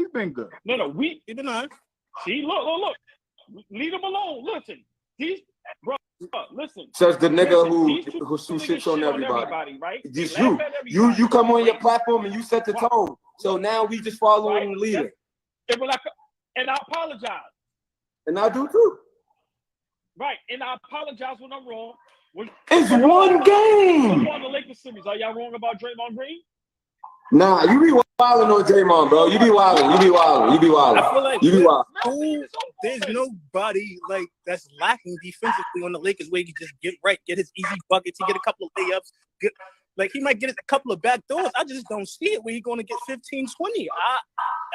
He's been good. No, we even on. See, look. Leave him alone. Listen, bro. Listen. Says the nigga who shits on everybody. Right? Just you come on your platform and you set the tone. So now we just following the leader. And I apologize. And I do too. Right, and I apologize when I'm wrong. It's one game. On the Lakers series, are y'all wrong about Draymond Green? Nah, you be wilding on Draymond, bro. You be wilding. I feel like you be wild. There's nobody like that's lacking defensively on the Lakers where he can just get his easy buckets, he get a couple of layups, like he might get a couple of back doors. I just don't see it where he's gonna get 15, 20.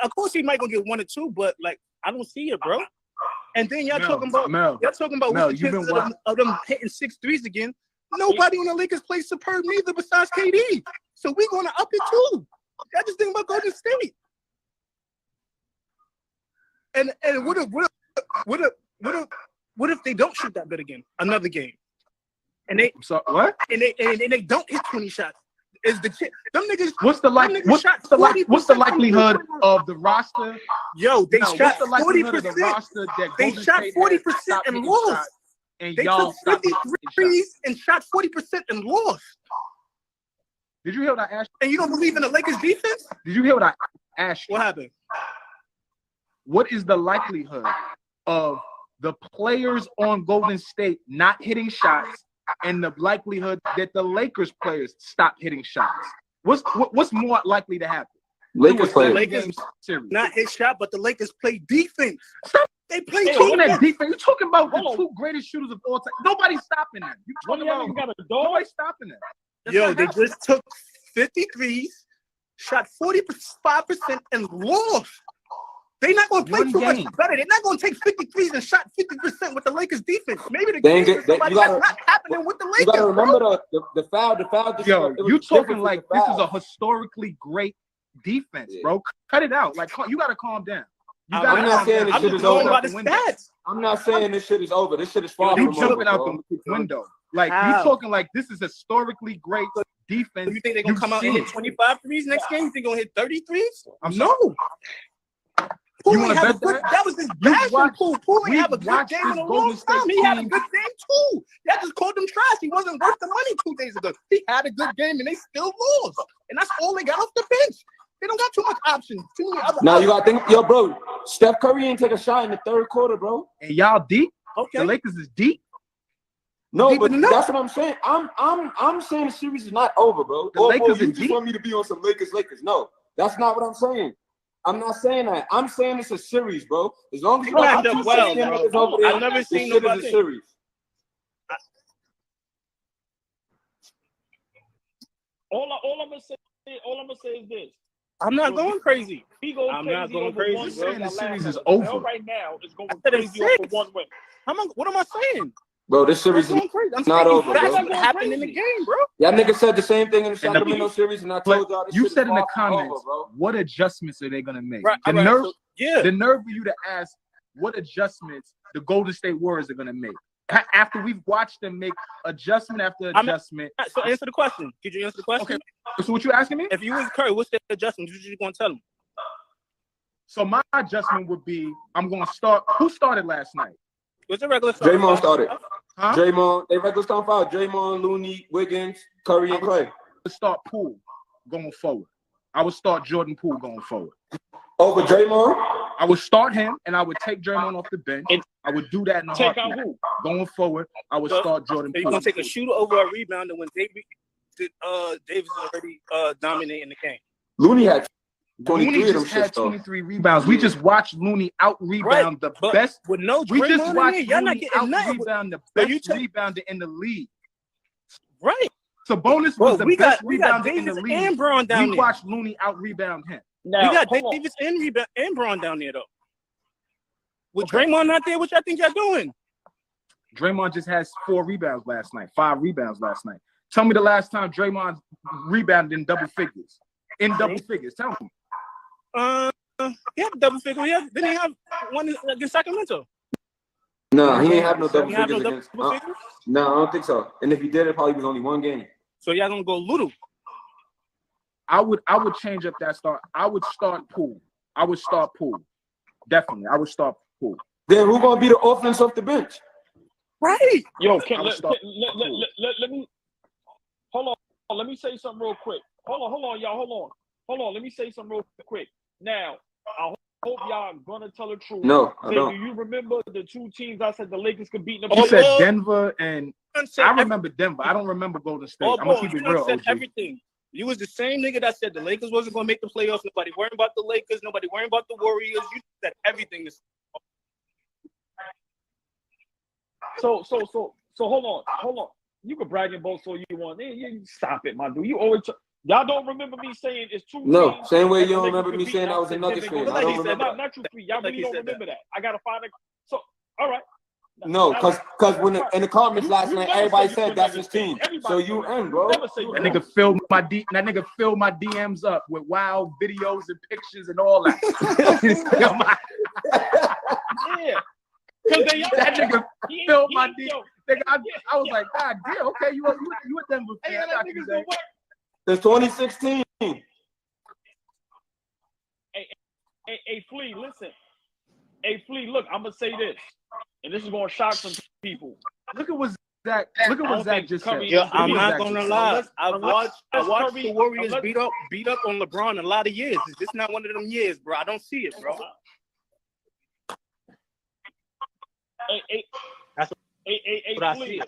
Of course he might gonna get 1 or 2, but like I don't see it, bro. And then y'all talking about what's the chances of them hitting 6 threes again. Nobody on the Lakers plays superb neither besides KD. So we're gonna up it too. I just think about Golden State. And what if they don't shoot that good again? Another game. And they what? And they don't hit 20 shots. Is the them niggas? What's the likelihood of the roster? Yo, they shot 40%. They shot 40% and lost. And they y'all took 53s and shot 40% and lost. Did you hear what I asked you? And you don't believe in the Lakers defense? Did you hear what I asked you? What happened? What is the likelihood of the players on Golden State not hitting shots and the likelihood that the Lakers players stop hitting shots? What's more likely to happen? Lakers not hit shot, but the Lakers play defense. They play defense. You're talking about the 2 greatest shooters of all time. Nobody's stopping them. You talking about nobody's stopping them. Yo, they just took 53s, shot 45% and lost. They're not going to play too much better. They're not going to take 53s and shot 50% with the Lakers defense. Maybe the game is somebody that's not happening with the Lakers. You got to remember the foul. Yo, you talking like this is a historically great defense, bro. Cut it out. Like you got to calm down. I'm not saying this shit is over. I'm not saying this shit is over. This shit is far from over. You jumping out the window. Like you talking like this is historically great defense. You think they're gonna come out and hit 25 threes next game? You think they're gonna hit 30 threes? No. You want to bet that? That was his bashing Poole. Poole ain't have a good game in a long time. He had a good game too. Y'all just called him trash. He wasn't worth the money 2 days ago. He had a good game and they still lost. And that's all they got off the bench. They don't got too much options. Too many other now you gotta think, yo, bro. Steph Curry ain't take a shot in the 3rd quarter, bro. And y'all deep. Okay. The Lakers is deep. No, but that's what I'm saying. I'm saying the series is not over, bro. The Lakers you just want me to be on some Lakers. No, that's not what I'm saying. I'm not saying that. I'm saying it's a series, bro. As long as you matched up well, bro. I've never seen nobody. Series. All I'm gonna say is this. I'm not going crazy. I'm not going crazy. I'm saying the series is over. Right now, it's going crazy over 1 win. What am I saying? Bro, this series is not over, bro. What happened in the game, bro? Y'all niggas said the same thing in the Sacramento series, and I told y'all this you shit said is in the far from comments, over, what adjustments are they going to make? Right, the nerve for you to ask what adjustments the Golden State Warriors are going to make. After we've watched them make adjustment after adjustment. So answer the question. Could you answer the question? Okay. So what you asking me? If you was Curry, what's the adjustment? What you going to tell him? So my adjustment would be, I'm going to start. Who started last night? What's the regular start? Draymond started. Huh? Draymond, they regular start foul. Draymond, Looney, Wiggins, Curry, and Clay. I would start Poole going forward. I would start Jordan Poole going forward. Over Draymond? I would start him, and I would take Draymond off the bench. I would do that in a heartbeat. Going forward, I would start Jordan Poole. You're going to take a shooter over a rebounder when Davis is already dominating the game. Looney had 23 Looney just had 23 rebounds. We just watched Looney out-rebound the best. With no we just Draymond watched y'all not Looney getting nothing. out-rebound the best rebounder in the league. Right. Sabonis was the best rebounder in the league. And Braun down we watched Looney out-rebound him. Now, we got Davis and Braun down there, though. With Draymond not there, what y'all think y'all doing? Draymond just has 4 rebounds last night, 5 rebounds last night. Tell me the last time Draymond rebounded in double figures. Tell me. He had a double figure. Didn't he have one against Sacramento? No, he ain't have no double figures no against. No, I don't think so. And if he did, it probably was only 1 game. So y'all gonna go Ludo? I would change up that start. I would start Poole. I would start Poole. Definitely, I would start Poole. Then who gonna be the offense off the bench? Right. Yo, I would start let me hold on. Let me say something real quick. Hold on, y'all. Hold on. Let me say something real quick. Now, I hope y'all gonna tell the truth. No, I don't. Do you remember the two teams I said the Lakers could beat in the You playoffs? said Denver, and I remember Denver. I don't remember Golden State. I'm gonna keep it real, said OG. everything. You was the same nigga that said the Lakers wasn't gonna make the playoffs. Nobody worrying about the Lakers. Nobody worrying about the Warriors. You said everything. So hold on. You can brag and boast all you want. Stop it, my dude. You always y'all don't remember me saying it's two No, teams same way that you the don't Lakers remember could me beat. saying I was a said Nuggets Denver fan. goes I don't to- remember not you three. Y'all really don't remember that. I gotta find it. So all right. No, because when in the comments last You night, never everybody said you said that's his Nuggets fan. team. Everybody So you said in, bro. Never say you That Nuggets. nigga filled my DMs up with wild videos and pictures and all that. Yeah. Because That nigga filled my yo, DM. Nigga, I was like, God damn, okay, you a Denver Hey, fan. that niggas go what? It's 2016. Hey, Flea, listen. Hey, Flea, look, I'm gonna say this, and this is gonna shock some people. Look at what Zach just said. Curry- Yo, Look at I'm what not Zach gonna just lie. said. I watched Curry- the Warriors unless- beat up on LeBron a lot of years. Is this not one of them years, bro? I don't see it, bro. Hey, That's what I Flea, see.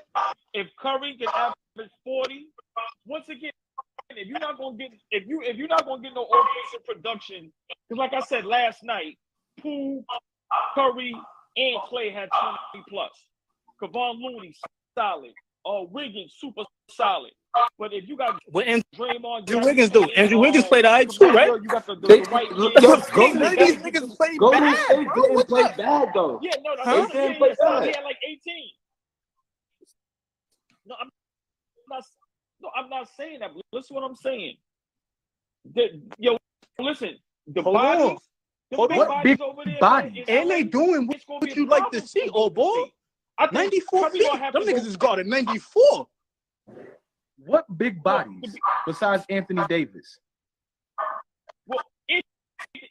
if Curry can average 40, once again, if you're not gonna get no offensive production, because like I said last night, Poole, Curry, and Clay had 20 plus. Kevon Looney solid. Wiggins super solid. But if you got What Draymond, Andrew Wiggins do? Andrew Wiggins played all right too, right? You got the They- right look, kid. yo, None of these niggas played Golden bad, State bro. didn't What's play up? bad though. Yeah, no, They didn't play bad. He had like 18. No, I'm not saying that. But listen what I'm saying. Listen, the Hold bodies, on. the Hold big on. bodies Big over there, bodies. man, And they doing it's gonna be what a you like to problem see, for old boy. Golden State. I think 94 Curry feet. gonna have Them to niggas go- is guarding 94. What big bodies besides Anthony Davis? Well,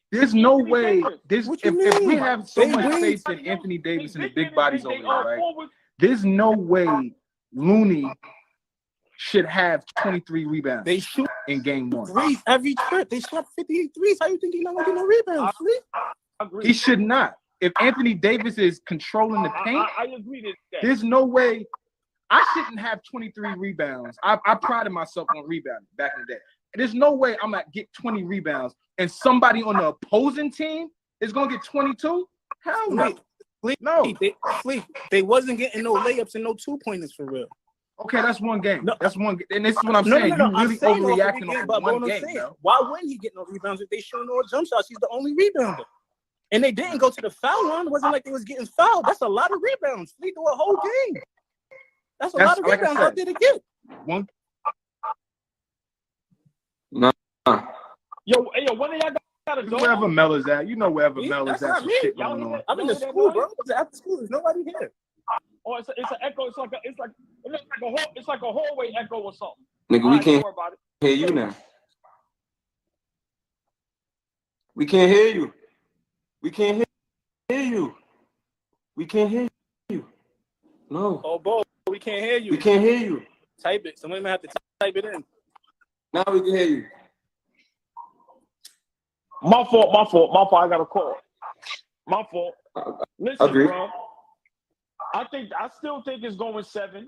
There's no Anthony way. Davis. What you If we mean? have so They much win. faith in Anthony Davis and the big They- bodies they over there, right? forward. There's no way Looney should have 23 rebounds They shoot in game one. threes every trip. They shot 58 threes. How you think he's not gonna get no rebounds? Flea? I agree. He should not. If Anthony Davis is controlling the paint, I agree to that. there's no way I shouldn't have 23 rebounds. I prided myself on rebounding back in the day. There's no way I'm gonna get 20 rebounds and somebody on the opposing team is gonna get 22. Hell no. No. They wasn't getting no layups and no 2-pointers for real. Okay, that's one game. No. That's one. And this is what I'm No, saying. no, no. You I'm really saying overreacting game, on but one what I'm game, saying, bro. why wouldn't he get no rebounds if they shooting all jump shots? He's the only rebounder. And they didn't go to the foul line. It wasn't like they was getting fouled. That's a lot of rebounds. They do a whole game. That's a lot of like I rebounds said. out there to get. One. Nah. Yo, when y'all got a dog? Wherever Mel is at, you know wherever Me? Mel is That's at, not some me. shit Y'all going hear on. that? I'm in the school, bro. It's after school. There's nobody here. Oh, it's an echo. It's like a hallway echo or something. Nigga, All we right, can't don't worry about it. hear you now. We can't hear you. We can't hear you. We can't hear you. No. Oh, boy, we can't hear you. We can't hear you. Type it. Somebody might have to type it in. Now we can hear you. My fault. I got a call. My fault. Listen, Agreed. bro. I still think it's going 7.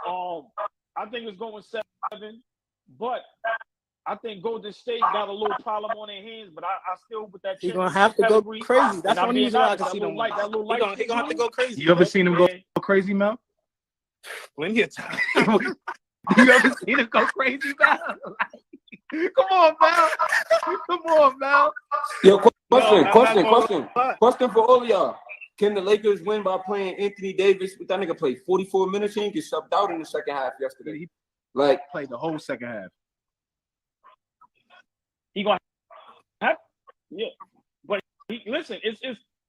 I think it's going 7, but I think Golden State got a little problem on their hands. But I still with that. He's gonna have to go crazy. That's the only reason why I can see them. That little light. He gonna have to go crazy. You ever seen him go crazy, Mel? Plenty of time. You ever seen him go crazy, Mel? Come on, Mel. Come on, Mel. Yo, No, question for all of y'all. Can the Lakers win by playing Anthony Davis? That nigga played 44 minutes. He didn't get subbed out in the second half yesterday. Like, Played the whole second half. He gonna have, yeah. But listen,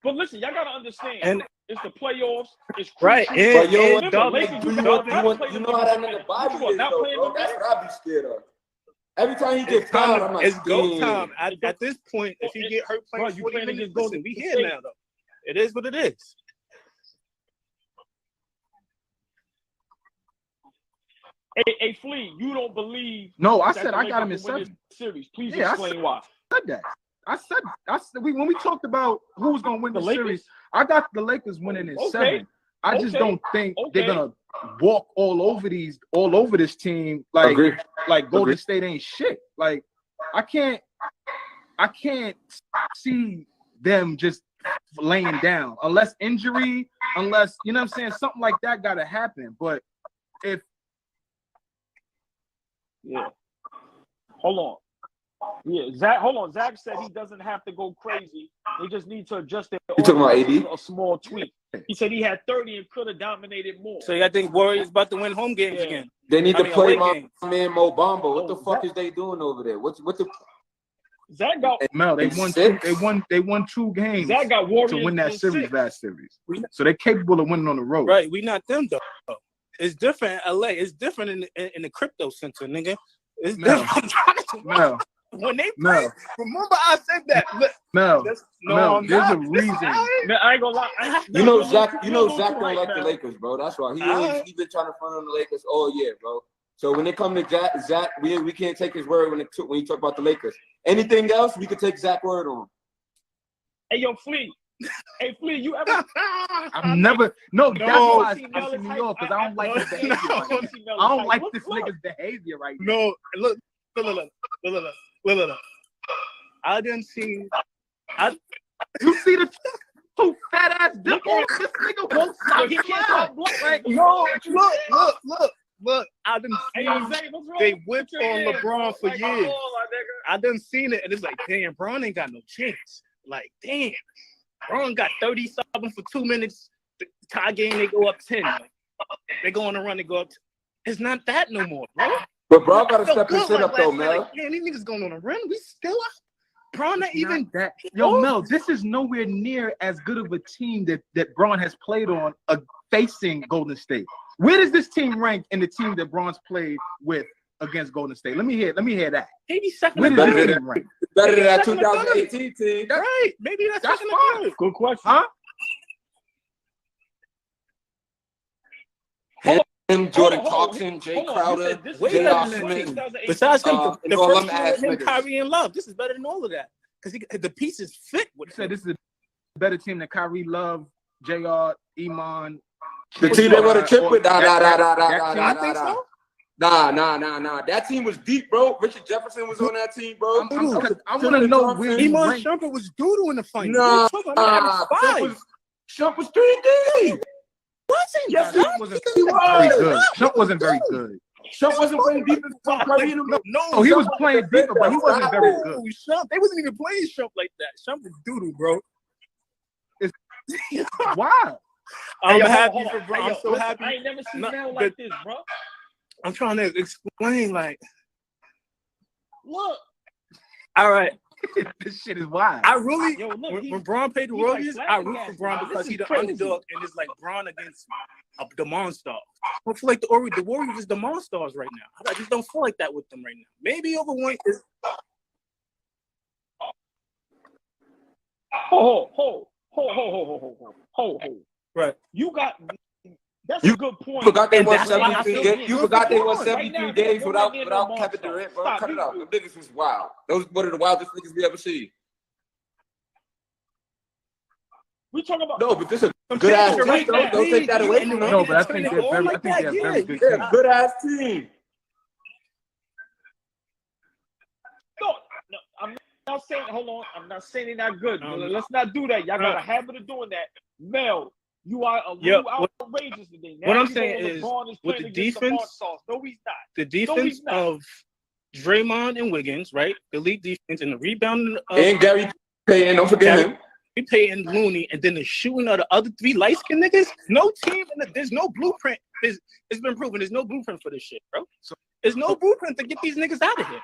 but listen, y'all gotta understand. And it's the playoffs. It's right. crucial. but yo, Remember, Lakers, you know how that nigga body is, not though, playing bro. the That's minutes. what I be scared of. Every time he gets fouled, I'm like, it's go damn. time. At this point, if he get hurt playing 40 minutes, against listen, we here now, though. It is what it is. Hey, Flea, you don't believe? No, I that said the I got Lakers him in will win 7. this series. Please Yeah, explain why. I said when we talked about who was gonna win the Lakers? series, I got the Lakers winning in 7. I just Okay. don't think they're gonna walk all over this team like Agree. Golden Agree. State ain't shit. Like I can't see them just laying down unless injury, unless you know what I'm saying, something like that gotta happen. But if Hold on. Yeah, Zach. Hold on. Zach said he doesn't have to go crazy. They just need to adjust their You talking about offense, AD? a small tweak. He said he had 30 and could have dominated more. So I think Warriors about to win home games again. They need to play away my games. man Mo Bamba. What the fuck Zach- is they doing over there? What the? Zach got Mel, they won 2. They won 2 games Zach got Warriors to win that in series 6. last series. So they're capable of winning on the road. Right, we not them though. It's different in LA. It's different in the crypto center, nigga. It's Mel. different. Mel, When they play, Mel, remember I said that. Look, Mel, no, I'm there's not. a reason. Man, I ain't gonna lie. You know Zach you're don't too like hype, the man. Lakers, bro. That's why he been trying to front on the Lakers all year, bro. So when it comes to Zach, we can't take his word when you talk about the Lakers. Anything else, we could take Zach's word on. Hey, yo, Flea. Hey, Flea, you ever? I've never. No, that's why I see pissed Mel is me hype. off because I don't like his behavior. No. Right now. See Mel is I don't hype. like Look, this look. nigga's behavior right now. no, look. I didn't see. You see the 2 fat ass dimples? This nigga won't stop. He can't stop blocking. No, look. I didn't Hey, see. yo, Zay, what's wrong? They whipped Put your on hands LeBron for like a years. baller, nigga. I done seen it, and it's like, damn, Bron ain't got no chance. Like, damn, Bron got 30-something for 2 minutes. The tie game, they go up 10. Like, they go on a run, they go up. It's not that no more, bro. But bro, gotta So step his good shit like up though, last night, Mel. like, man, these niggas going on a run. We still up. Bron not even that. Yo, Mel, this is nowhere near as good of a team that Braun has played on facing Golden State. Where does this team rank in the team that Braun's played with against Golden State? Let me hear that. maybe second. Where or does third. this team rank? Better than that Second or third. 2018 team. Right? Maybe that's That's second or fine. third. Good question. Huh? Him, Jordan Hold on. Clarkson, Jay Hold on. Crowder, You said this Way is better J.R. than Smith. 2018. Besides him, the and all first them year ass with him, niggas. Kyrie and Love. This is better than all of that because the pieces fit with You said him. this is a better team than Kyrie Love, JR, Iman. The team they won a chip with? Nah. I think so. Nah. That team was deep, bro. Richard Jefferson was on that team, bro. I want to know where you Iman rank. Shumpert was doodle in the final. Nah, Five. Shump was 3D. Wasn't Yes, Shump wasn't he very was. good. Shump wasn't very good. Shump wasn't playing deep as fuck. Curry and them. No, he was playing deeper, but he wasn't very good. Shump. They wasn't even playing Shump like that. Shump was doodle, bro. Why? I'm Hey, yo, happy hold on. for bro. Hey, I'm yo, so listen, happy. I ain't never seen No, Mel like this, bro. I'm trying to explain, like, Look. all right. This shit is wild. I really, Yo, look, when Braun played the he's like Warriors, I flashing root gas, for Braun man. because This he's is the crazy. underdog, and it's like Braun against the Monstars. I feel like the Warriors is the Monstars right now. I just don't feel like that with them right now. Maybe over one is. Ho. Right. You got. That's You a good point. forgot they And won that's why I 73 feel games. You forgot they won Right 73 now, games they're without right near Kevin the Durant, bro. Stop. Cut it out. You- Them niggas was wild. Those one of the wildest niggas we ever seen. We talking about. No, but this is a good ass You're team. right, Don't take that away from them. No, but I think they're very good team. Yeah, good ass team. No, I'm not saying. Hold on, I'm not saying they're not good. Let's not do that. Y'all got a habit of doing that. Mel, you are a little outrageous today. Now what I'm you saying know is, LeBron with playing the against defense- the Monstars. No, he's not. the No, defense he's not. of Draymond and Wiggins, right? The elite defense and the rebounding of And Gary Payton, don't forget him. Payton, Looney, and then the shooting of the other three light-skinned niggas. No team, there's no blueprint. It's been proven there's no blueprint for this shit, bro. So there's no blueprint to get these niggas out of here.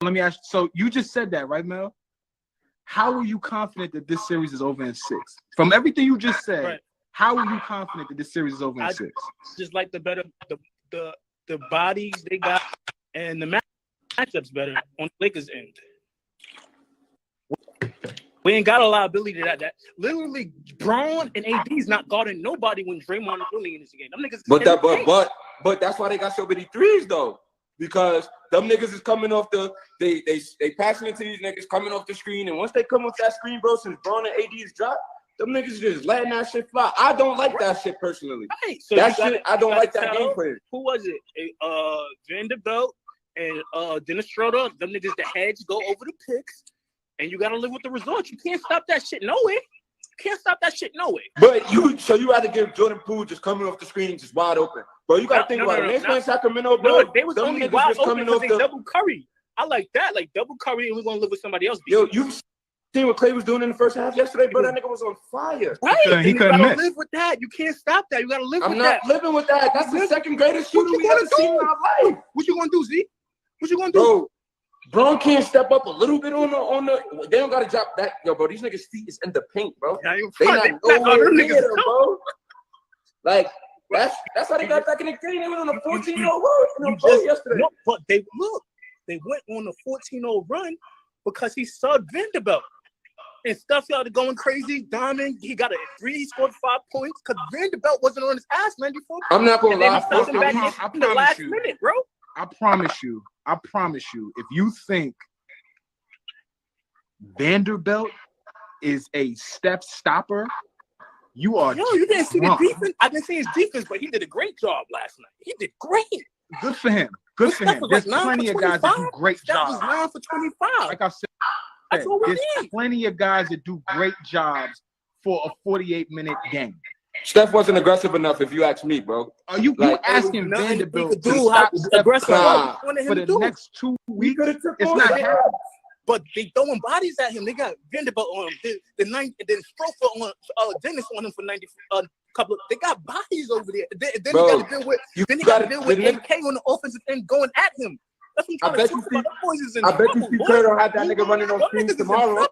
Let me ask you. So you just said that, right, Mel? How are you confident that this series is over in 6? From everything you just said, Right. how are you confident that this series is over in 6? Just like the better the bodies they got and the match. matchups better on the Lakers' end. We ain't got a liability to that. Literally, Braun and AD's not guarding nobody when Draymond is really in this game. Them niggas. But that's why they got so many threes though, because them niggas is coming off they passing it to these niggas coming off the screen, and once they come off that screen, bro, since Braun and AD's dropped, them niggas just letting that shit fly. I don't like that shit personally. Right. So I don't like that game plan. Who was it? Vanderbilt and Dennis Schroeder. Them niggas, the heads go over the picks, and you gotta live with the results. You can't stop that shit no way. But you rather give Jordan Poole just coming off the screen just wide open. Bro, you gotta think about it. Next man Sacramento, bro. No, they was only wide open because they double Curry. I like that, like double Curry, and we're gonna live with somebody else. Yo, you seen what Clay was doing in the first half yesterday, bro? That nigga was on fire. Right, he couldn't miss. Live with that. You can't stop that. You gotta live with that. I'm not living with that. That's the second greatest shooter we ever seen in our life. What you gonna do, Z? What you gonna do? Bro, Braun can't step up a little bit on the. They don't gotta drop that, yo, bro. These niggas' feet is in the paint, bro. They not nowhere near them, bro. Like that's how they got back in the game. They went on a 14-0 run yesterday. No, but they went on a 14-0 run because he subbed Vanderbilt. And stuff started going crazy. Diamond, he got a 3, he scored 5 points because Vanderbilt wasn't on his ass 94. I'm not gonna lie. I in the last minute, bro. I promise you, if you think Vanderbilt is a step stopper, you are. Yo, you didn't see the defense. I didn't see his defense, but he did a great job last night. He did great. Good for him. There's plenty of guys that do great jobs. That was 9 for 25. Like I said, there's plenty of guys that do great jobs for a 48-minute game. Steph wasn't aggressive enough, if you ask me, bro. Are you asking Vanderbilt to stop aggressive for the next 2 weeks? It's not happening. But they throwing bodies at him. They got Vanderbilt on him. The 9, and then Strofer on Dennis on him for 90. Couple. They got bodies over there. Then you got to deal with. Then you got to deal with AK on the offensive end going at him. That's what I'm trying to talk about. I bet you Steve Kerr don't have that nigga running on screens tomorrow.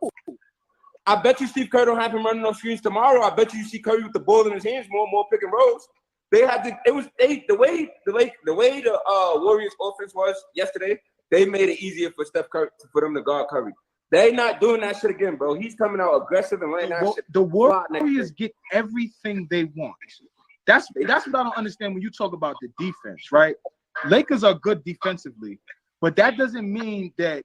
I bet you Steve Kerr don't have him running on screens tomorrow. I bet you see Curry with the ball in his hands more pick and rolls. They had to. The way the Warriors offense was yesterday. They made it easier for Steph Curry for them to guard Curry. They not doing that shit again, bro. He's coming out aggressive and laying that shit. The Warriors get everything they want. That's what I don't understand when you talk about the defense, right? Lakers are good defensively, but that doesn't mean that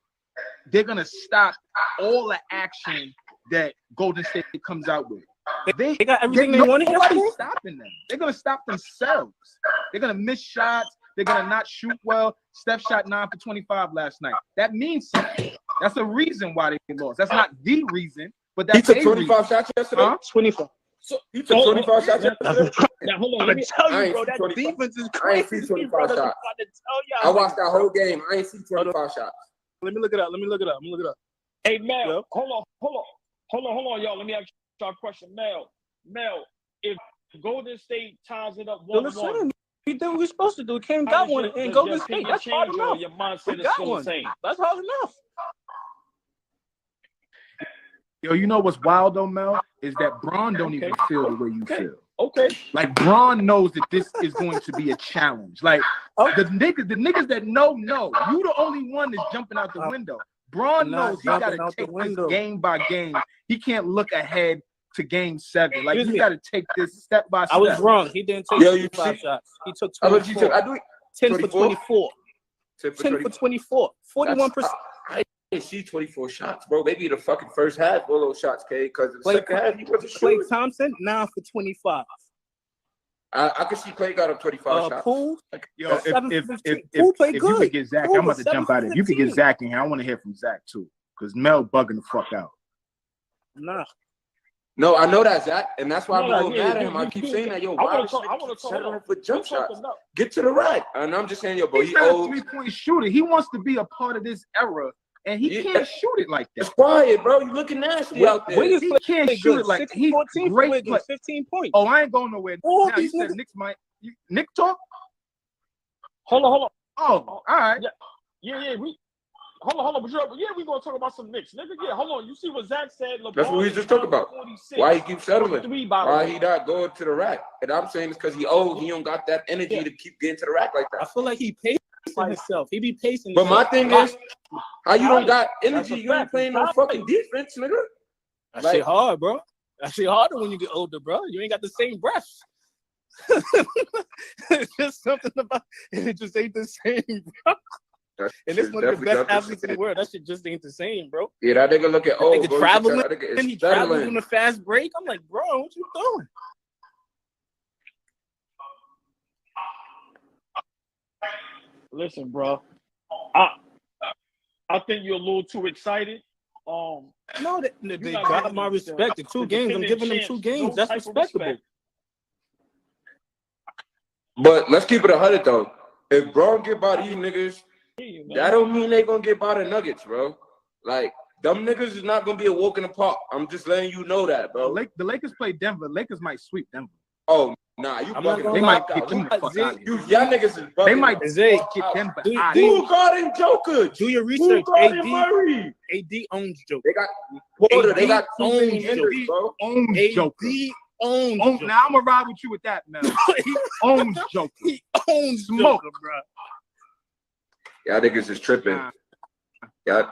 they're gonna stop all the action that Golden State comes out with. They got everything they wanted. Nobody's stopping them. They're gonna stop themselves. They're gonna miss shots. They're gonna not shoot well. Steph shot 9 for 25 last night. That means something. That's a reason why they lost. That's not the reason, but that's he took 25 shots yesterday. 24. So he took 25 shots yesterday. Now hold on, let me tell you, bro. That defense is crazy. I ain't see 25 shots. I watched that whole game. I ain't see 25 shots. Let me look it up. Hey, Mel, hold on, y'all. Let me ask y'all a question. Mel, if Golden State ties it up 1-1, he did what we're supposed to do. He came got one in Golden State. That's hard enough. Your mindset we is got still one. the same. That's hard enough. Yo, you know what's wild though, Mel? Is that Braun don't even feel the way you feel. Okay. Like Braun knows that this is going to be a challenge. Like the niggas that know, you the only one that's jumping out the window. Braun knows he got to take this game by game. He can't look ahead to game 7. Like you got to take this step by step. I was wrong. He didn't take 25 shots. He took 24. 10 for 24. 10 for 24. 41%. I didn't see 24 shots, bro. Maybe the fucking first half all those shots, K. Because the second half he wasn't shooting. Klay Thompson 9 for 25. I can see Klay got up 25 shots. Poole, yo, if you could get Zach, I'm about to jump out of it. If you could get Zach in here, I want to hear from Zach too, because Mel bugging the fuck out. Nah. No, I know that, Zach, and that's why I'm a little mad at him. I keep saying that, yo, why I want to talk for jump shots? Get to the rack. And I'm just saying, yo, bro, he's not a 3-point shooter. He wants to be a part of this era, and he can't shoot it like that. It's quiet, bro. You looking nasty out there. He can't shoot it like he's 14 great. 15 points. Oh, I ain't going nowhere. Now, you said Nick's might. Nick talk? Hold on. Oh, all right. Yeah. Hold on. But we gonna talk about some Knicks, nigga. Yeah, hold on. You see what Zach said? LeBron, that's what we just talked about. Why he keeps settling? Why he not going to the rack? And I'm saying it's because he don't got that energy to keep getting to the rack like that. I feel like he paid himself. He be pacing. But my himself. thing is, how you don't got That's energy? a You ain't fact. playing no fucking defense, nigga. That Like- shit hard, bro. That shit harder when you get older, bro. You ain't got the same breath. It's just something about it. Just ain't the same, bro. And this one of the best athletes in the world. That shit just ain't the same, bro. Yeah, that nigga look at Nigga traveling, that nigga is he travels settling. on a fast break. I'm like, bro, what you doing? Listen, bro. I think you're a little too excited. No, they not got giving my them respect. The 2 games, I'm defending giving them champs 2 games. no That's type of respectable. respect. But let's keep it 100 though. If Braun get by these niggas, You know? that don't mean they gonna get by the Nuggets, bro. Like, them niggas is not gonna be a walk in the park. I'm just letting you know that, bro. The Lakers play Denver. Lakers might sweep Denver. Oh, nah, you I'm not bugging. gonna They They might might get them the fuck out of here. y'all niggas is bugging. They might Zay, get Denver do- out of do- here. Who guarding Joker? do your Who research. guarding Murray? AD owns Joker. They got Porter. They got too many owns minutes, Joker. bro. Owns Joker. AD owns Joker. Now I'm gonna ride with you with that, man. Owns Joker. He owns Smoke. Joker, bro. Y'all niggas is tripping. Nah. Y'all,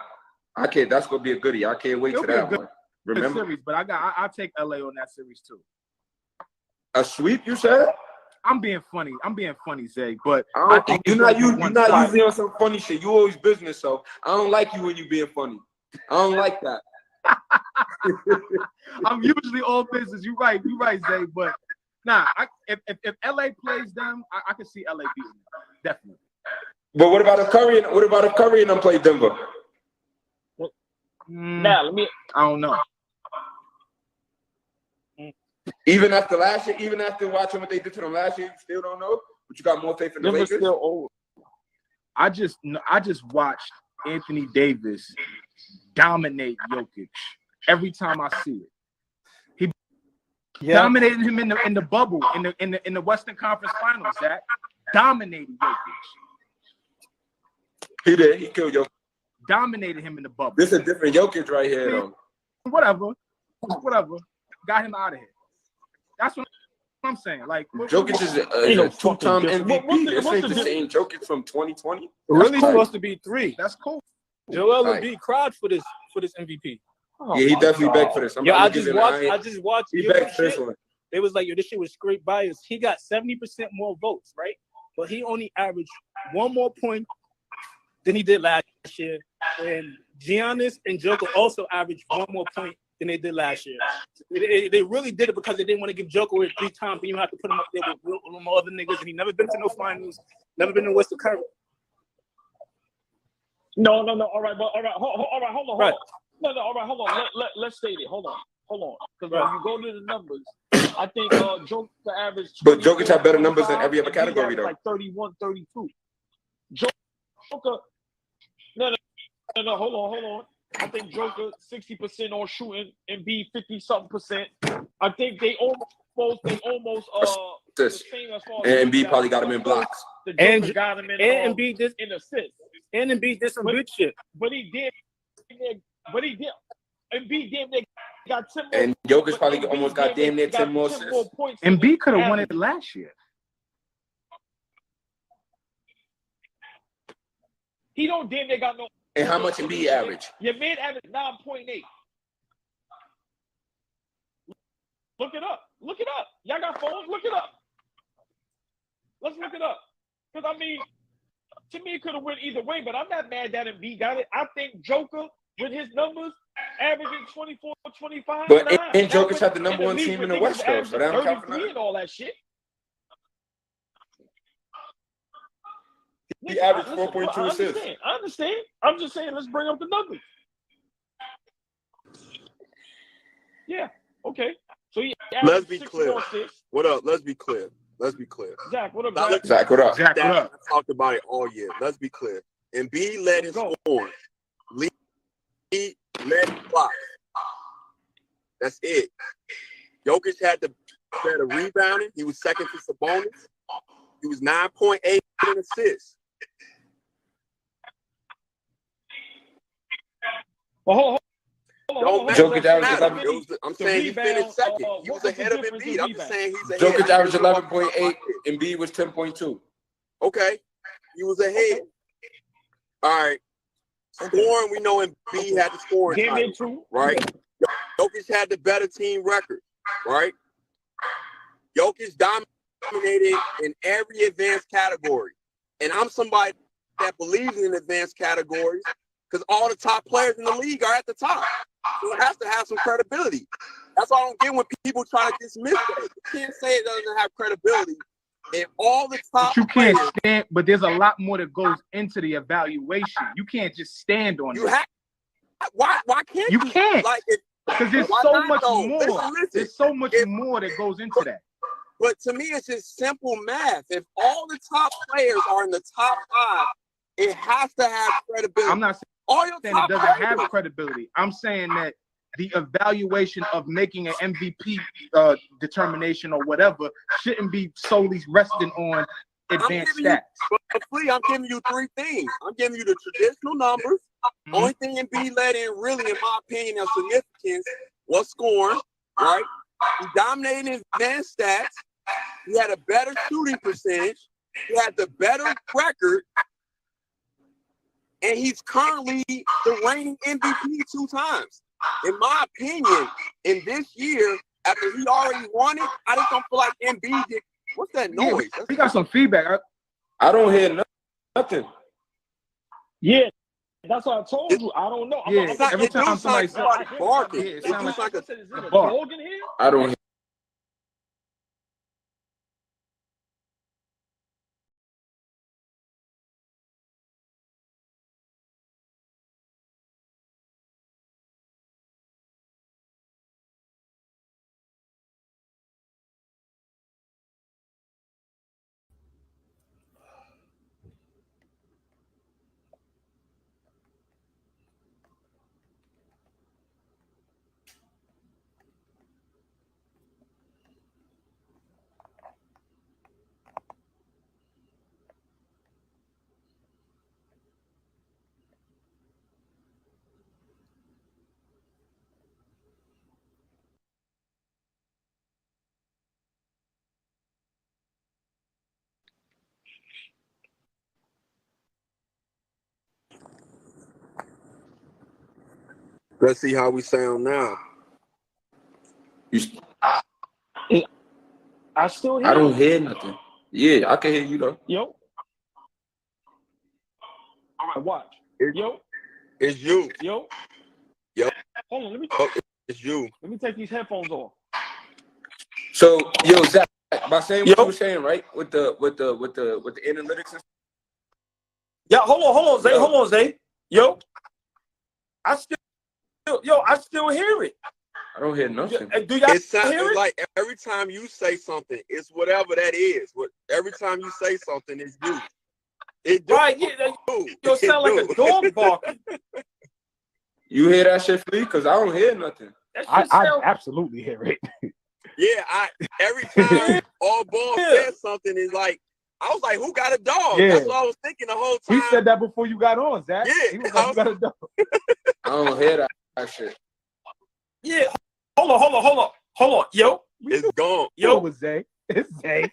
I can't. That's gonna be a goodie. I can't wait It'll to be a that good- one. Good Remember series, but I'll take LA on that series too. a sweep? You said? I'm being funny, Zay, but I think you're it's not gonna be you're one not side. usually on some funny shit. You always business, so I don't like you when you being funny. I don't like that. I'm usually all business. You're right, Zay. But nah, if LA plays them, I can see LA beating them. Definitely. But what about if Curry and them play Denver? Now, let me. I don't know. Even after last year, even after watching what they did to them last year, you still don't know. But you got more faith in the Denver's Lakers. still old. I just watched Anthony Davis dominate Jokic every time I see it. He dominated him in the bubble in the Western Conference Finals. Zach dominated Jokic. He did. He killed Jokic. Dominated him in the bubble. This is a different Jokic right here, though. Whatever. Got him out of here. That's what I'm saying. Like Jokic is a two-time MVP. This ain't the same Jokic from 2020. Really supposed to be 3. That's cool. Joel Right. Embiid cried for this MVP. Yeah, he definitely begged for this. Yo, I just watched. He yo, begged for this shit. one. They was like, yo, this shit was straight bias. He got 70% more votes, right? But he only averaged 1 more point than he did last year. And Giannis and Joker also averaged 1 more point than they did last year. They really did it because they didn't want to give Joker 3 times, but you have to put him up there with other niggas. And he never been to no finals, never been to Western Conference. No. All right, hold on. Right. No, all right, hold on. Let's state it. Hold on. Because when you go to the numbers, I think Joker averaged. But Jokic had better numbers in every other category, though. Like 31, 32. Joker. No. Hold on. I think Joker 60% on shooting and be 50-something%. I think they almost the same as far as And Embiid probably got him in blocks. The Joker got him in Embiid did in assists. And Embiid did some good shit. But he did. Embiid damn near got 10 more. And Jokic probably almost got damn near 10 more assists. points. Embiid could have won it last year. He don't damn near got no. And how much Embiid average? Your man averaged 9.8. Look it up. Y'all got phones? Look it up. Let's look it up. Because, I mean, to me, it could have went either way, but I'm not mad that Embiid got it. I think Joker, with his numbers, averaging 24, 25. But and Jokic had the number 1 team in the West, though, so that don't count for nothing. And all that shit. He averaged 4.2 assists. I understand. I'm just saying, let's bring up the numbers. Yeah, okay. So let's be clear. What up? Let's be clear. Zach, what up, Zach, what up? I talked about it all year. Let's be clear. Embiid led his scoring. Lee led his blocks. That's it. Jokic had the rebounding. He was second to Sabonis. He was 9.8 in assists. Well, hold on. Jokic averaged 11. I'm saying he finished second. He was ahead of Embiid. I'm just saying he's ahead. Jokic averaged 11.8. Embiid was 10.2. Okay. He was ahead. All right. Scoring, we know Embiid had the scoring title, right? Jokic had the better team record, right? Jokic dominated in every advanced category. And I'm somebody that believes in advanced categories because all the top players in the league are at the top. So it has to have some credibility. That's why I don't get when people try to dismiss it. You can't say it doesn't have credibility. And all the top But you can't players, stand, but there's a lot more that goes into the evaluation. You can't just stand on it. Why can't you? You can't. Like, because there's why so not, much though? more. Listen. There's so much more that goes into that. But to me, it's just simple math. If all the top players are in the top 5, it has to have credibility. I'm not saying it doesn't have credibility. I'm saying that the evaluation of making an MVP determination or whatever shouldn't be solely resting on advanced stats. But please, I'm giving you 3 things. I'm giving you the traditional numbers. Only thing Embiid let in, really, in my opinion, of significance was scoring, right? He dominated in advanced stats. He had a better shooting percentage. He had the better record. And he's currently the reigning MVP 2 times. In my opinion, in this year, after he already won it, I just don't feel like Embiid did. What's that noise? We got some feedback. I don't hear nothing. Yeah, that's what I told you. I don't know. Every time somebody says barking, it sounds like a bark. dog in here. I don't hear. Let's see how we sound now. I still hear. I don't hear nothing. Yeah, I can hear you though. Yo. All right, watch. Yo. It's you. Yo. Hold on, let me. It's you. Let me take these headphones off. So, yo, Zach, by saying what you were saying, right, with the analytics. Yeah, hold on, Zay. Hold on, Zay. Yo, I still hear it. I don't hear nothing. Do y'all It sounds hear it? like every time you say something, it's whatever that is. Every time you say something, it's you. It do. Right, yeah. You sound like a dog barking. You hear that shit, Flea? Because I don't hear nothing. I absolutely hear it. Yeah, every time AllBall says something, is like, I was like, who got a dog? Yeah. That's what I was thinking the whole time. He said that before you got on, Zach. Yeah. He was like, you got a dog. I don't hear that shit. Yeah. Hold on. Yo. It's gone. Yo, it was Zay. It's Zay.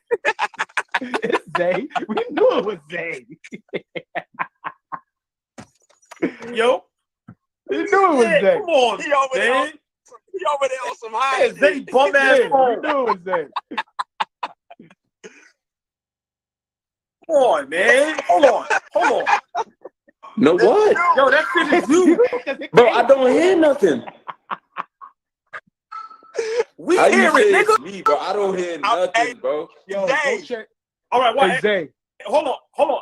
It's Zay. We knew it was Zay. Yo. We knew it was Zay. Come on, He over there man. on some high shit. Zay bum ass We phone. knew it was Zay. Come on, man. Hold on. No what? Yo, that shit is you. Bro, I don't hear nothing. We How hear you say it, it's nigga. me, bro? I don't hear nothing, bro. Yo, Zay. go check. All right, what? Hey, Zay. Hold on.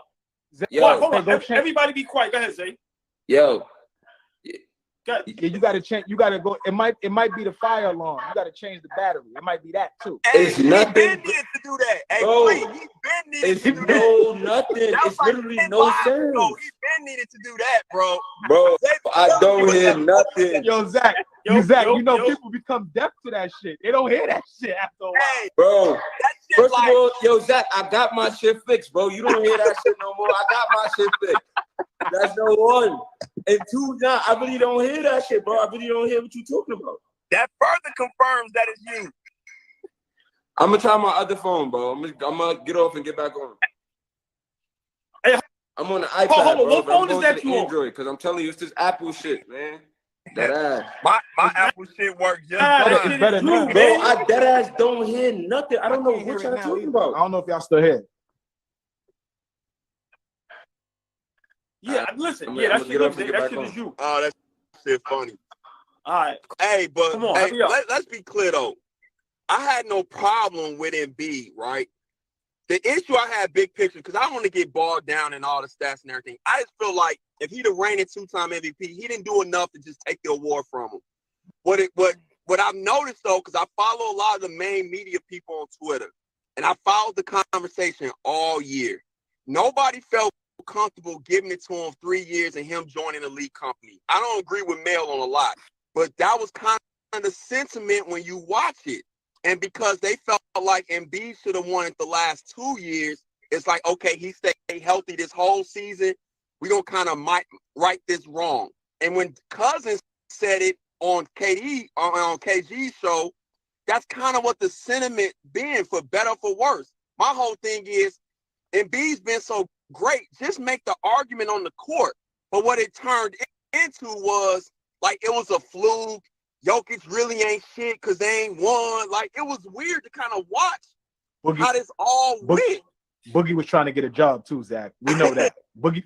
Zay. Yo, Hold on. Go check. Everybody be quiet. Go ahead, Zay. Yo. Yeah, you gotta change. You gotta go. It might be the fire alarm. You gotta change the battery. It might be that too. Hey, It's he nothing. been needed to do that. Hey, Bro, please, he been needed It's to do that. nothing. That was It's like literally 10 no lives sense. ago. He been needed to do that, bro. Bro, Zay, I don't hear nothing. Yo, Zach. People become deaf to that shit. They don't hear that shit after a while. Hey, Bro, that shit first like, of all, yo, Zach, I got my shit fixed, bro. You don't hear that shit no more. I got my shit fixed. That's no one. And two, now I really don't hear that shit, bro. I really don't hear what you talking about. that further confirms that it's you. I'm gonna try my other phone, bro. I'm gonna get off and get back on. I'm on the iPad, hold on, bro. what but I'm phone is going that to the you on? Android because I'm telling you, it's this Apple shit, man. Dead ass. My Apple shit works just Nah, fine. that shit It's better is now. true, Bro, man. I dead ass don't hear nothing. I don't know can't hear what it y'all now talking either. about. I don't know if y'all still here. Yeah, listen. I'm Yeah, gonna that shit get up looks. and get That back shit on. is you. Oh, that shit funny. All right. Hey, but Come on, hey, hurry up. let's be clear though. I had no problem with Embiid, right? The issue I had big picture, because I don't want to get bogged down in all the stats and everything. I just feel like if he'd have reigning two-time MVP, he didn't do enough to just take the award from him. What I've noticed though, because I follow a lot of the main media people on Twitter, and I followed the conversation all year. Nobody felt comfortable giving it to him 3 years and him joining a league company. I don't agree with Mel on a lot, but that was kind of the sentiment when you watch it. And because they felt like Embiid should have won it the last 2 years, it's like, okay, he stayed healthy this whole season. We're going to kind of right this wrong. And when Cousins said it on KG's show, that's kind of what the sentiment been, for better or for worse. My whole thing is, Embiid's been so great, just make the argument on the court. But what it turned into was like it was a fluke. Jokic really ain't shit because they ain't won. Like, it was weird to kind of watch how this all went. Boogie was trying to get a job too, Zach. We know that. Boogie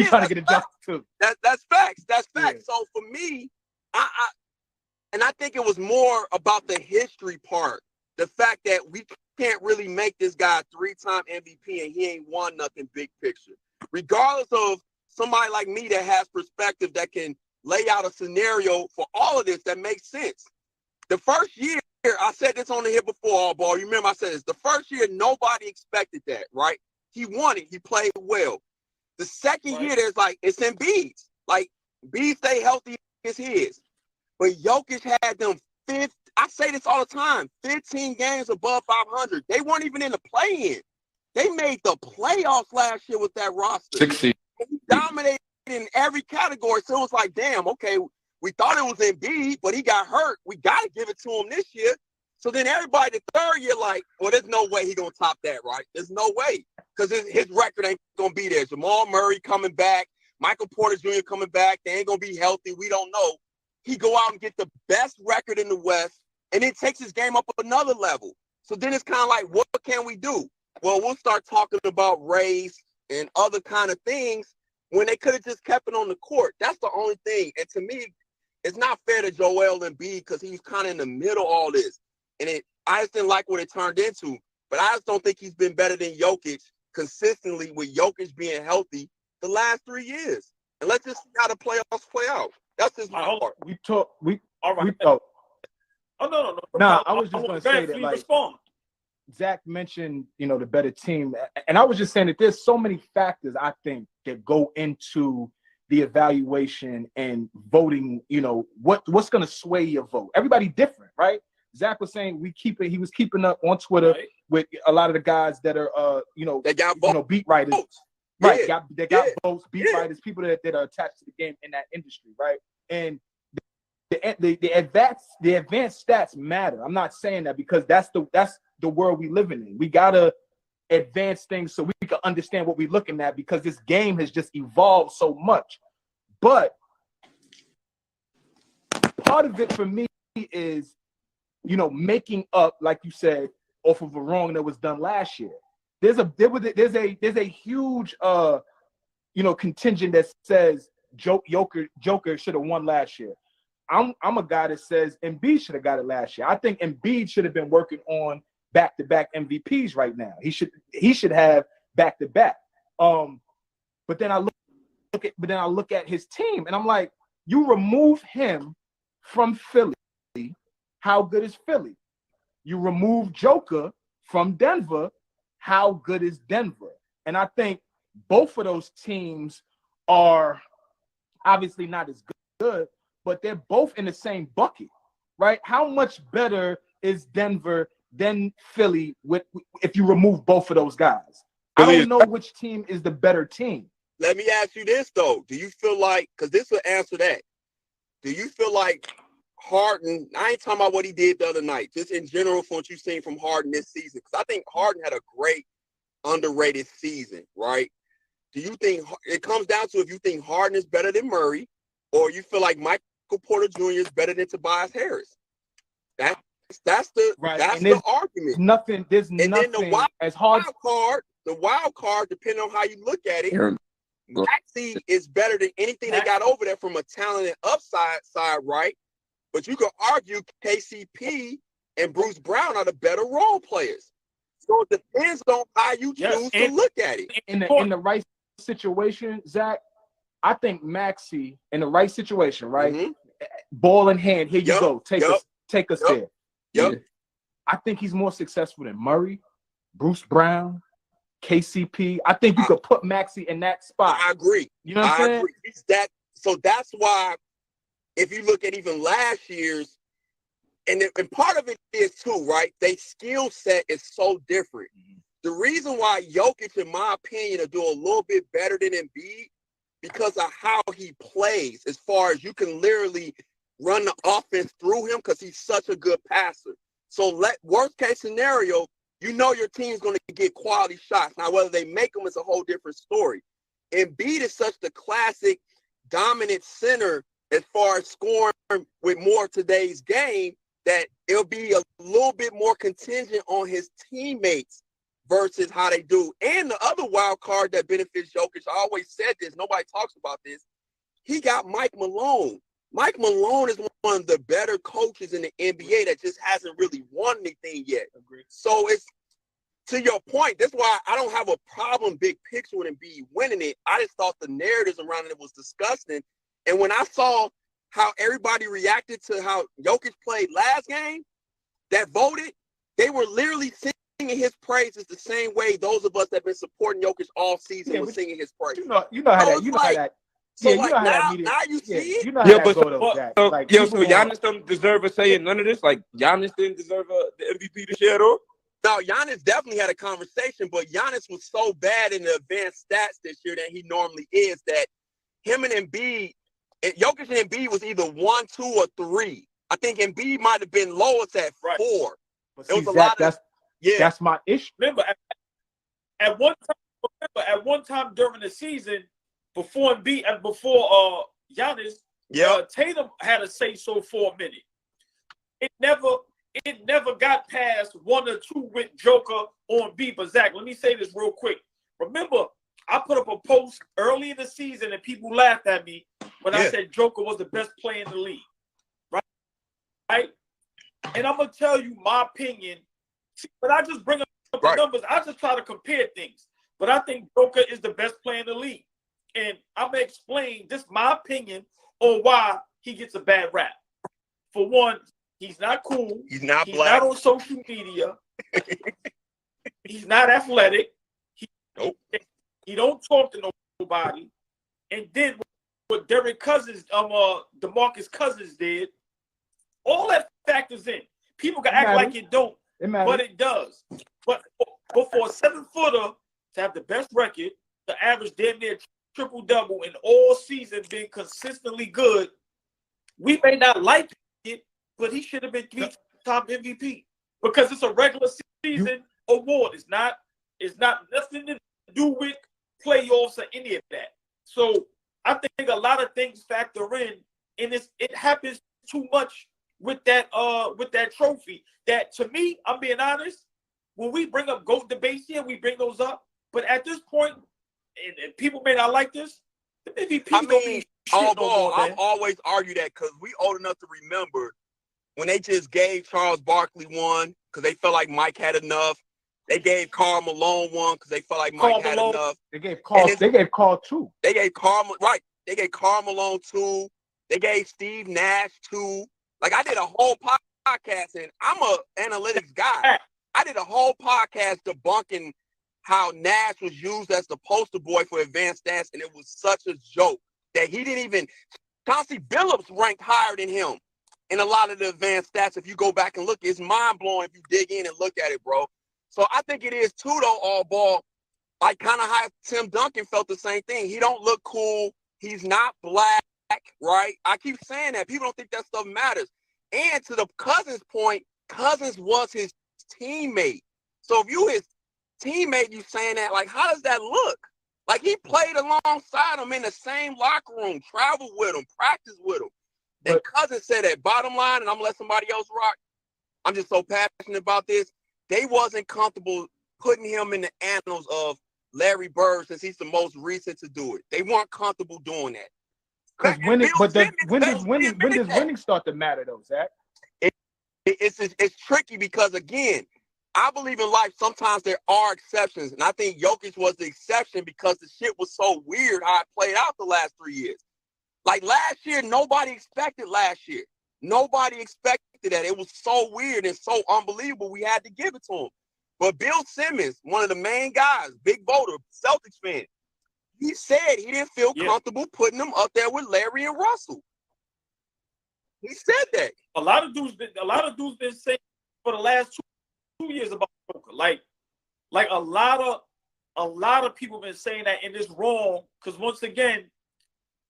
trying to get a job too. That's facts. That's facts. Yeah. So for me, I think it was more about the history part. The fact that we can't really make this guy a 3-time MVP and he ain't won nothing big picture. Regardless of somebody like me that has perspective that can lay out a scenario for all of this that makes sense. The first year, I said this on the here before, AllBall. You remember I said this. The first year, nobody expected that, right? He won it. He played well. The second year, there's like, it's Embiid's. Like, Embiid stay healthy as his. But Jokic had them I say this all the time, 15 games above 500. They weren't even in the play-in. They made the playoffs last year with that roster. 60. He dominated in every category. So it was like, damn, okay, we thought it was Embiid, but he got hurt. We got to give it to him this year. So then everybody the third year like, well, there's no way he's going to top that, right? There's no way, because his record ain't going to be there. Jamal Murray coming back, Michael Porter Jr. coming back. They ain't going to be healthy. We don't know. He go out and get the best record in the West, and it takes his game up another level. So then it's kind of like, what can we do? Well, we'll start talking about race and other kind of things when they could have just kept it on the court. That's the only thing. And to me, it's not fair to Joel Embiid because he's kind of in the middle of all this. And I just didn't like what it turned into. But I just don't think he's been better than Jokic consistently, with Jokic being healthy the last 3 years. And let's just see how the playoffs play out. That's just my part. All right. Oh, no. Nah, I was just gonna say that, like, respond. Zach mentioned, the better team. And I was just saying that there's so many factors, I think, that go into the evaluation and voting, what's going to sway your vote. Everybody different, right? Zach was saying he was keeping up on Twitter with a lot of the guys that are, they got beat writers. Yeah. Right, they got votes, beat writers, people that are attached to the game in that industry, right? And the advanced stats matter. I'm not saying that because that's the world we living in. We gotta advance things so we can understand what we're looking at, because this game has just evolved so much. But part of it for me is, making up, like you said, off of a wrong that was done last year. There's a huge contingent that says Joker should have won last year. I'm a guy that says Embiid should have got it last year. I think Embiid should have been working on back-to-back MVPs right now. He should have back-to-back. But then I look at his team and I'm like, you remove him from Philly, how good is Philly? You remove Joker from Denver, how good is Denver? And I think both of those teams are obviously not as good, but they're both in the same bucket, right? How much better is Denver than Philly if you remove both of those guys? I don't know which team is the better team. Let me ask you this, though. Do you feel like, because this will answer that, do you feel like Harden, I ain't talking about what he did the other night, just in general from what you've seen from Harden this season, because I think Harden had a great underrated season, right? do you think it comes down to if you think Harden is better than Murray, or you feel like Michael Porter Jr. is better than Tobias Harris? That's the argument. There's and nothing then the as hard. wild card, depending on how you look at it, Maxey is better than anything they got over there from a talent and upside side, right? But you could argue KCP and Bruce Brown are the better role players. So it depends on how you choose to look at it. In the right situation, Zach, I think Maxey in the right situation, right? Mm-hmm. Ball in hand, here you go. Take us there. Yep. I think he's more successful than Murray, Bruce Brown, KCP. I think you could put Maxey in that spot. I agree. You know what I'm saying? Agree. So that's why if you look at even last year's, and part of it is too, right? Their skill set is so different. Mm-hmm. The reason why Jokic, in my opinion, will do a little bit better than Embiid because of how he plays, as far as you can literally run the offense through him because he's such a good passer. So worst case scenario, you know your team's going to get quality shots. Now, whether they make them is a whole different story. Embiid is such the classic dominant center as far as scoring with more today's game that it'll be a little bit more contingent on his teammates versus how they do. And the other wild card that benefits Jokic, I always said this, nobody talks about this, he got Mike Malone. Mike Malone is one of the better coaches in the NBA that just hasn't really won anything yet. Agreed. So it's, to your point, that's why I don't have a problem big picture with Embiid winning it. I just thought the narratives around it was disgusting. And when I saw how everybody reacted to how Jokic played last game, that voted, they were literally singing his praises the same way those of us that have been supporting Jokic all season were singing his praises. You know how that. So yeah, now you see it. You know how that go, Zach. So people Giannis don't deserve a say in none of this. Like Giannis didn't deserve the MVP this year at all. No, Giannis definitely had a conversation, but Giannis was so bad in the advanced stats this year that he normally is that him and Embiid, Jokic and Embiid was either 1, 2, or 3. I think Embiid might have been lowest at 4. But see, Zach, that's my issue. Remember, at one time during the season, before Embiid and before Giannis, Tatum had a say so for a minute. It never got past 1 or 2 with Joker on B. But Zach, let me say this real quick. Remember, I put up a post early in the season and people laughed at me when I said Joker was the best player in the league. Right? And I'm gonna tell you my opinion. But I just bring up the numbers. I just try to compare things. But I think Joker is the best player in the league. And I'm going to explain just my opinion on why he gets a bad rap. For one, he's not cool. He's not black. He's not on social media. He's not athletic. He don't talk to nobody. And then what Derek Cousins, DeMarcus Cousins did, all that factors in. People can act like it don't, but it does. But for a 7-footer to have the best record, the average damn near triple-double in all season, being consistently good, we may not like it, but he should have been 3-time MVP because it's a regular season award. It's not nothing to do with playoffs or any of that. So I think a lot of things factor in, and it happens too much with that trophy. That, to me, I'm being honest, when we bring up GOAT debates here, we bring those up. But at this point, and people may not like this, the MVP I've always argued that because we old enough to remember when they just gave Charles Barkley one because they felt like Mike had enough. They gave Karl Malone one because they felt like Mike had enough. They gave Karl 2. They gave Karl Malone 2. They gave Steve Nash 2. Like, I did a whole podcast, and I'm an analytics guy. I did a whole podcast debunking how Nash was used as the poster boy for advanced stats, and it was such a joke that he didn't even – Chauncey Billups ranked higher than him in a lot of the advanced stats. If you go back and look, it's mind-blowing if you dig in and look at it, bro. So I think it is, too, though, all ball. Like, kind of how Tim Duncan felt the same thing. He don't look cool. He's not black, right? I keep saying that. People don't think that stuff matters. And to the Cousins point, Cousins was his teammate. So if you his teammate, you saying that, like, how does that look? Like, he played alongside him in the same locker room, traveled with him, practiced with him. And Cousin said that. Bottom line, and I'm gonna let somebody else rock. I'm just so passionate about this. They wasn't comfortable putting him in the annals of Larry Bird since he's the most recent to do it. They weren't comfortable doing that. Because when does winning start to matter though, Zach? It's tricky because, again, I believe in life sometimes there are exceptions, and I think Jokic was the exception because the shit was so weird how it played out the last 3 years. Like last year, nobody expected last year. Nobody expected that. It was so weird and so unbelievable. We had to give it to him. But Bill Simmons, one of the main guys, big voter, Celtics fan, he said he didn't feel comfortable putting them up there with Larry and Russell. He said that. A lot of dudes been saying for the last 2 years about Joker. Like a lot of people been saying that, and it's wrong because once again,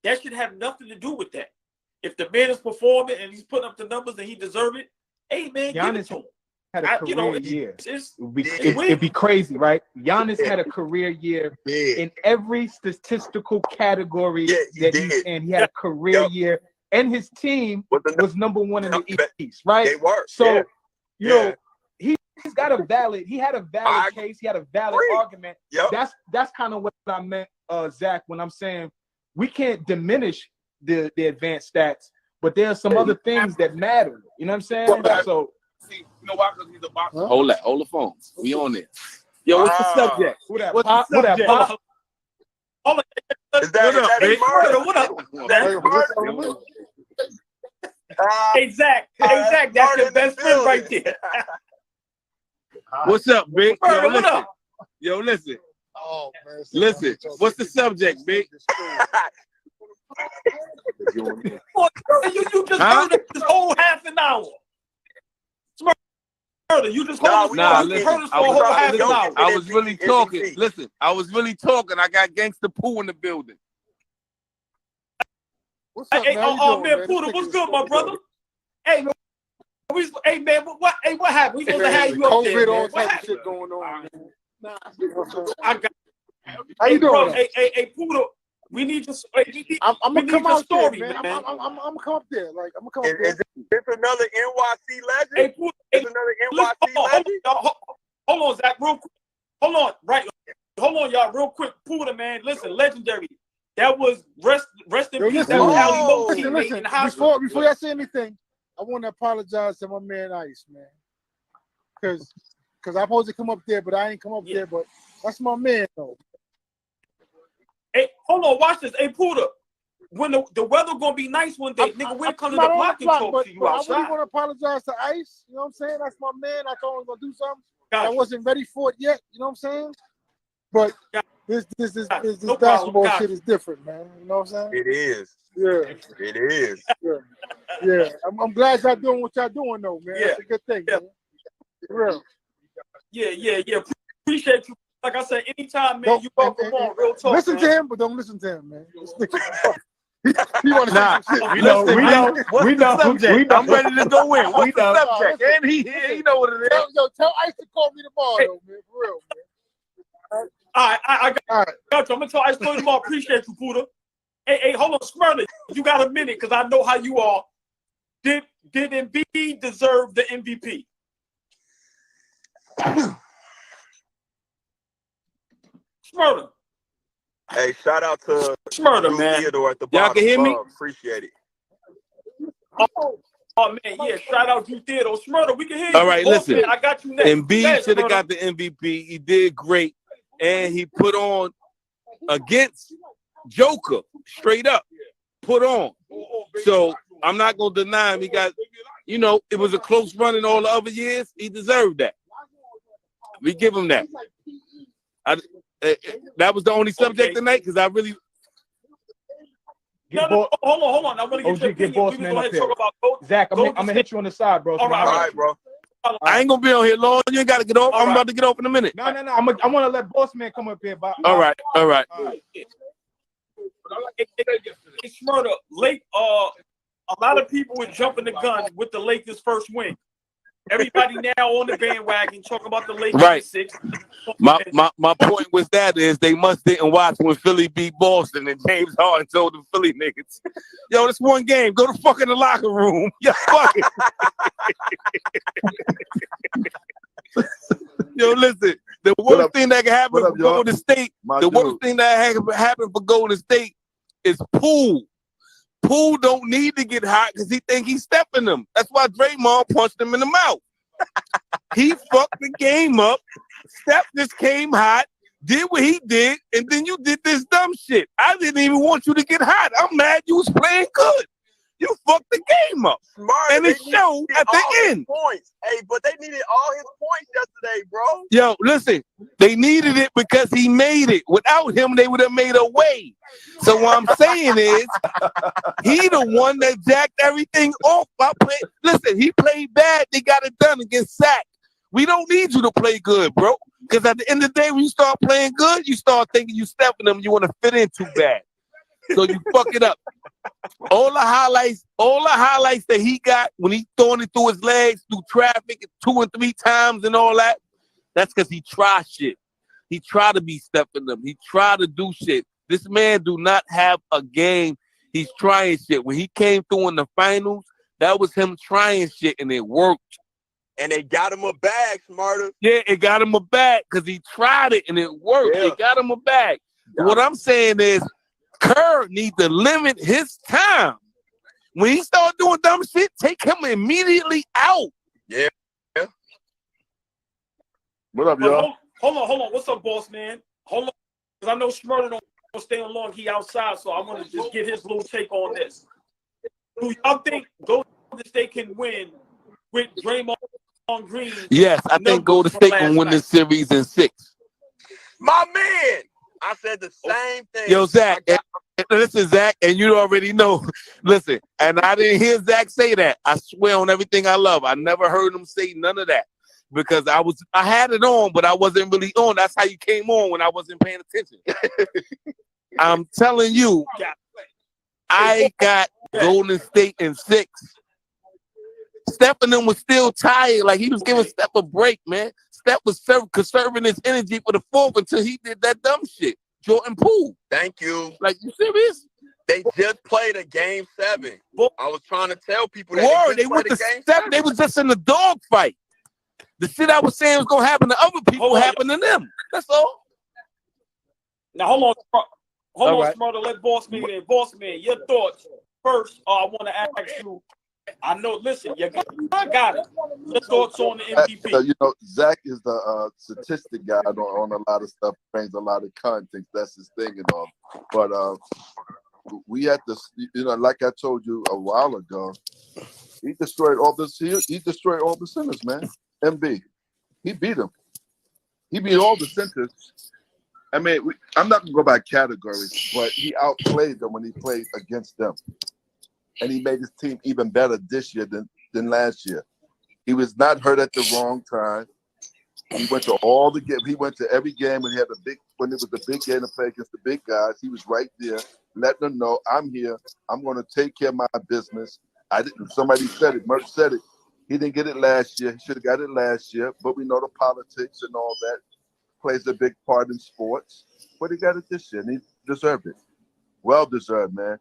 that should have nothing to do with that. If the man is performing and he's putting up the numbers and he deserves it, hey man, give it to him. Had a career year. It'd be crazy, right? Giannis had a career year in every statistical category that he's in. He had a career year, and his team was number one in the East, right? They were. So, you know, he had a valid case. He had a valid argument. That's kind of what I meant, Zach, when I'm saying we can't diminish the advanced stats, but there are some other things that matter. You know what I'm saying? So. You know why? Because he's a boxer. Huh? Hold the phone. We on there. Yo, what's the subject? What's the subject? Is that Big murder? What up? Hey Zach, that's your best friend right there. What's up, Big? Murder, what up? Yo, listen. Oh, man, listen. What's the subject, Big? You just heard it this whole half an hour. You just heard us for a whole half an hour. I was really talking. Listen, I was really talking. I got Gangsta Pooh in the building. What's up, hey, man? Man, Poodle, what's good, my brother? Hey, man, what happened? We supposed to have you up there, all man. type of shit going on. I got. How you doing? Hey, Poodle. We need to. I'm gonna come out story, there, man. I'm gonna come up there. Like I'm gonna come up there. Is this another NYC legend? Hey, Poodle, another NYC legend? Hold on, Zach, real quick. Hold on, y'all, real quick. Poodle, man, listen, legendary. That was rest in peace. That was Ali Low teammate in the hospital. Before I say anything, I want to apologize to my man Ice, man, because I'm supposed to come up there, but I ain't come up there. But that's my man, though. Hey, hold on, watch this. Hey, Poodle, when the weather gonna be nice one day, nigga, we'll come to the block and talk to you outside. I really want to apologize to Ice. You know what I'm saying? That's my man. I thought I was gonna do something. I wasn't ready for it yet. You know what I'm saying? But this basketball shit is different, man. You know what I'm saying? It is. Yeah. It is. Yeah. I'm glad y'all doing what y'all doing, though, man. It's a good thing, man. For real. Yeah. Appreciate you. Like I said, anytime, man, you welcome on. Real talk. Listen to him, but don't listen to him, man. He want to say some shit. We know. I'm ready to go in. What's the subject? And he know what it is. Tell Ice to call me tomorrow, though, man. For real, man. I got you. I'm gonna tell Ice Boy tomorrow. Appreciate you, Poodle. Hey, hold on, Smurley. You got a minute because I know how you are. Did Embiid deserve the MVP? Smurley. Hey, shout out to Smurley, man. Theodore at the Y'all can hear me? Appreciate it. Oh man, yeah. Shout out to Theodore. Smurley, we can hear you. All right, listen. Man, I got you next. Embiid should have got the MVP. He did great, and he put on against Joker straight up. Put on. So I'm not gonna deny him. He got, it was a close run in all the other years. He deserved that. We give him that. That was the only subject tonight because I really. No, hold on. I'm gonna get your opinion. Boss man up here. Zach, I'm gonna hit you on the side, bro. All right, bro. I ain't gonna be on here long. You ain't gotta get off. I'm about to get off in a minute. No. I want to let Boss Man come up here. All right. It's murder. A lot of people were jumping the gun with the Lakers' first win. Everybody now on the bandwagon talking about the Lakers Right. 6. My point was that is they must didn't watch when Philly beat Boston and James Harden told the Philly niggas, yo, this one game, go to fuck in the locker room. Yo, fuck it. Yo, listen, the worst thing that can happen for Golden State, worst thing that happen for Golden State is Poole. Poole don't need to get hot because he think he's stepping them. That's why Draymond punched him in the mouth. He fucked the game up. Steph just came hot, did what he did, and then you did this dumb shit. I didn't even want you to get hot. I'm mad you was playing good. You fucked the game up. Smart, and it showed at the end. Points. Hey, but they needed all his points yesterday, bro. Yo, listen, they needed it because he made it. Without him, they would have made a way. So what I'm saying is, he the one that jacked everything off. Listen, he played bad. They got it done against Sack. We don't need you to play good, bro. Because at the end of the day, when you start playing good, you start thinking you stepping them, you want to fit in too bad. So you fuck it up. All the highlights that he got when he throwing it through his legs, through traffic 2 and 3 times and all that, that's because he tried shit. He tried to be stepping them. He tried to do shit. This man do not have a game. He's trying shit. When he came through in the finals, that was him trying shit and it worked. And they got him a bag, Smarter. Yeah, it got him a bag because he tried it and it worked. Yeah. It got him a bag. Yeah. What I'm saying is, Kerr needs to limit his time. When he start doing dumb shit, take him immediately out. Yeah. What up, y'all? Hold on. What's up, boss man? Hold on. Because I know Schmurder don't stay on long. He outside, so I want to just get his little take on this. Do y'all think Golden State can win with Draymond Green? Yes, I think Golden State can win this series in 6. My man! I said the same thing. Yo, Zach, listen, Zach, and you already know. Listen, and I didn't hear Zach say that. I swear on everything I love. I never heard him say none of that because I had it on, but I wasn't really on. That's how you came on when I wasn't paying attention. I'm telling you, I got Golden State in 6. Steph and them was still tired. Like he was giving Steph a break, man. Steph was conserving his energy for the 4th until he did that dumb shit. Jordan Poole. Thank you. Like, you serious? They just played a game 7. I was trying to tell people that they went to game 7. They was just in the dog fight. The shit I was saying was gonna happen to other people happened to them. That's all. Now hold on, Smarter. Let Boss Man in. Boss Man, your thoughts first. I want to ask you. I know. Listen, I got it. Your thoughts on the MVP? You know, Zach is the statistic guy on a lot of stuff. Brings a lot of context. That's his thing and all. But we had to, you know, like I told you a while ago, he destroyed all this. He destroyed all the centers, man. MB, he beat him. He beat all the centers. I mean, I'm not gonna go by categories, but he outplayed them when he played against them. And he made his team even better this year than last year. He was not hurt at the wrong time. He went to all the games. He went to every game when it was a big game to play against the big guys. He was right there, letting them know, I'm here. I'm going to take care of my business. Somebody said it. Merch said it. He didn't get it last year. He should have got it last year. But we know the politics and all that plays a big part in sports. But he got it this year, and he deserved it. Well deserved, man.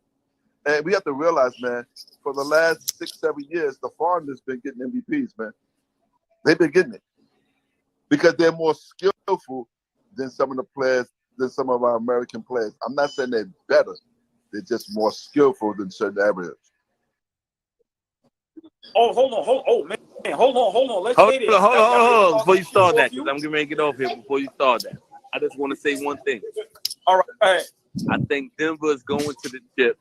And we have to realize, man, for the last 6-7 years, the foreigners been getting MVPs, man. They've been getting it because they're more skillful than some of the players, than some of our American players. I'm not saying they're better. They're just more skillful than certain areas. Oh, hold on, man. Hold on. Let's say this. Hold on. Before you start that, because I'm going to get off here before you start that. I just want to say one thing. All right. I think Denver is going to the chip.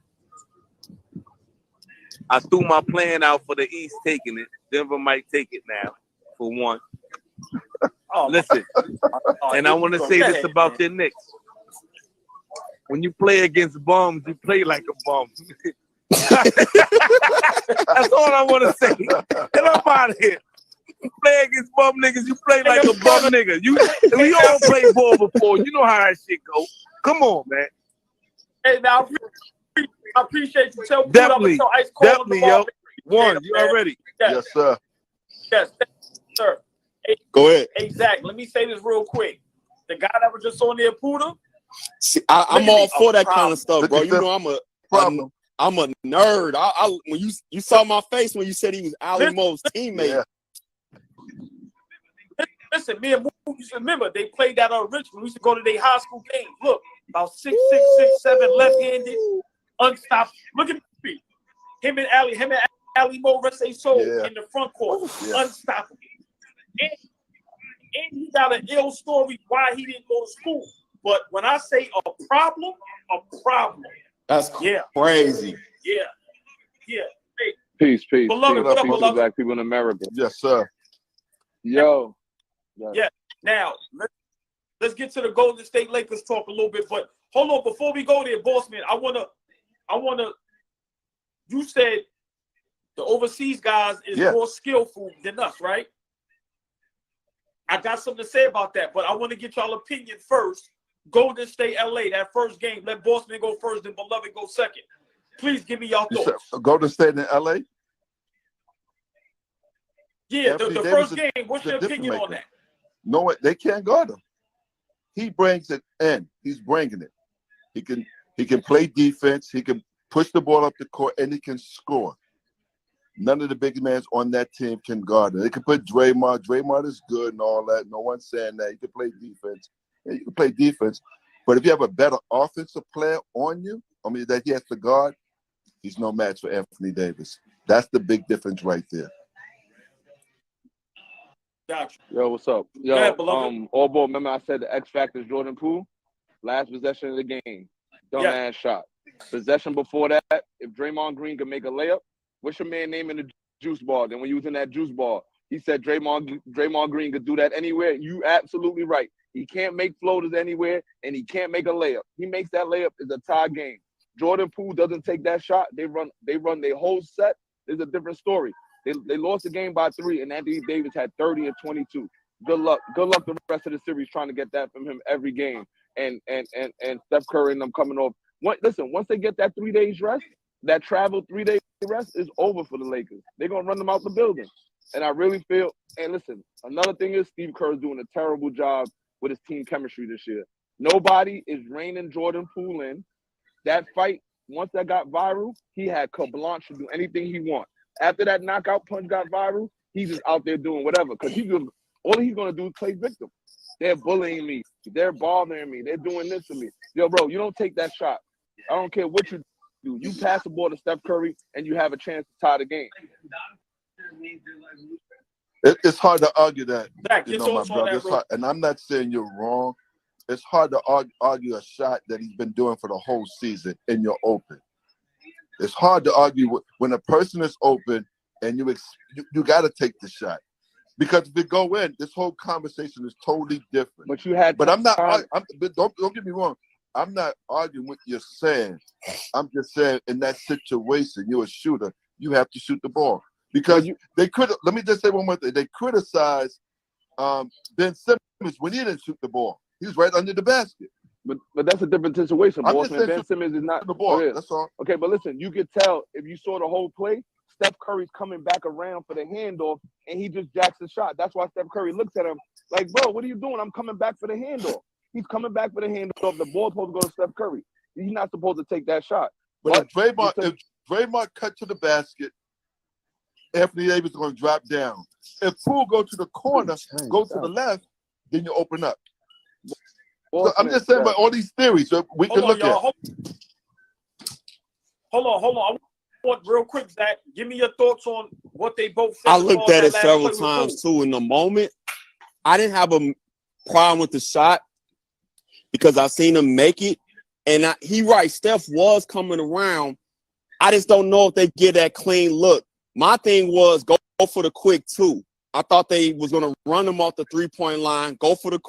I threw my plan out for the East taking it. Denver might take it now, for one. Listen, and I want to say this about your Knicks. When you play against bums, you play like a bum. That's all I want to say. Get up out of here. You play against bum niggas, you play like a bum nigga. We all played ball before. You know how that shit go. Come on, man. Hey, now I appreciate you. Definitely, yo. One, you already. Yes, sir. Yes. sir. Hey, Go ahead. Hey, Zach, let me say this real quick. The guy that was just on there, Puda. See, I'm all for that kind of stuff, bro. Look at You know, I'm a nerd. When you saw my face when you said he was Ali Mo's teammate. Yeah. Listen, me and Moo used to remember they played that on Richmond. We used to go to their high school games. Look, about 6'6", 6'7", left-handed, unstoppable. Look at me. Him and Ali Mo rest their soul in the front court. Unstoppable. And he got an ill story why he didn't go to school. But when I say a problem. That's crazy. Yeah. Hey, Peace. beloved, Peace what up, to the beloved? black people in America. Yes, sir. Yo. Yeah. Now, let's get to the Golden State Lakers talk a little bit. But hold on, before we go there, boss man, I wanna. You said the overseas guys is more skillful than us, right? I got something to say about that, but I want to get y'all opinion first. Golden State, LA, that first game. Let Bossman go first, then Beloved go second. Please give me y'all thoughts. Golden State in LA? Yeah, the first game. What's your opinion on that? No, they can't guard him. He brings it in. He's bringing it. He can play defense. He can push the ball up the court, and he can score. None of the big men on that team can guard him. They can put Draymond. Draymond is good and all that. No one's saying that. He can play defense. Yeah, you can play defense. But if you have a better offensive player on you, that he has to guard, he's no match for Anthony Davis. That's the big difference right there. Gotcha. Yo, what's up? Yo, ahead, beloved. all ball. Remember I said the X factor is Jordan Poole? Last possession of the game. Dumbass shot. Possession before that, if Draymond Green could make a layup, what's your man name in the juice ball? Then when you was in that juice ball, he said Draymond Green could do that anywhere. You absolutely right. He can't make floaters anywhere, and he can't make a layup. He makes that layup, it's a tie game. Jordan Poole doesn't take that shot. They run their whole set. There's a different story. They lost the game by 3, and Anthony Davis had 30 and 22. Good luck the rest of the series trying to get that from him every game. And Steph Curry and them coming off. Once they get that 3 days rest, that travel 3 days rest is over for the Lakers. They're gonna run them out the building. And I really feel, and listen, another thing is Steve Kerr is doing a terrible job with his team chemistry this year. Nobody is reining Jordan Poole in. That fight, once that got viral, he had carte blanche to do anything he wants. After that knockout punch got viral, he's just out there doing whatever. Because all he's gonna do is play victim. They're bullying me. They're bothering me. They're doing this to me. Yo, bro, you don't take that shot. I don't care what you do. You pass the ball to Steph Curry, and you have a chance to tie the game. It's hard to argue that, Zach, my brother. It's hard, and I'm not saying you're wrong. It's hard to argue a shot that he's been doing for the whole season, and you're open. It's hard to argue when a person is open, and you got to take the shot. Because if you go in, this whole conversation is totally different. But I'm not. Don't get me wrong. I'm not arguing what you're saying. I'm just saying in that situation, you're a shooter. You have to shoot the ball because they could. Let me just say one more thing. They criticized Ben Simmons when he didn't shoot the ball. He was right under the basket. But that's a different situation, boss. Ben Simmons is not the ball. That's all. Okay, but listen, you could tell if you saw the whole play. Steph Curry's coming back around for the handoff, and he just jacks the shot. That's why Steph Curry looks at him like, bro, what are you doing? I'm coming back for the handoff. He's coming back for the handoff. The ball's supposed to go to Steph Curry. He's not supposed to take that shot. But if Draymond cut to the basket, Anthony Davis is going to drop down. If Poole go to the corner, go to the left, then you open up. So I'm just saying about all these theories so we can look at. Hold on. I want real quick, Zach. Give me your thoughts on what they both said. I looked at it several times too. In the moment, I didn't have a problem with the shot because I seen him make it, and he right. Steph was coming around. I just don't know if they get that clean look. My thing was go for the quick 2. I thought they was gonna run them off the 3-point line, go for the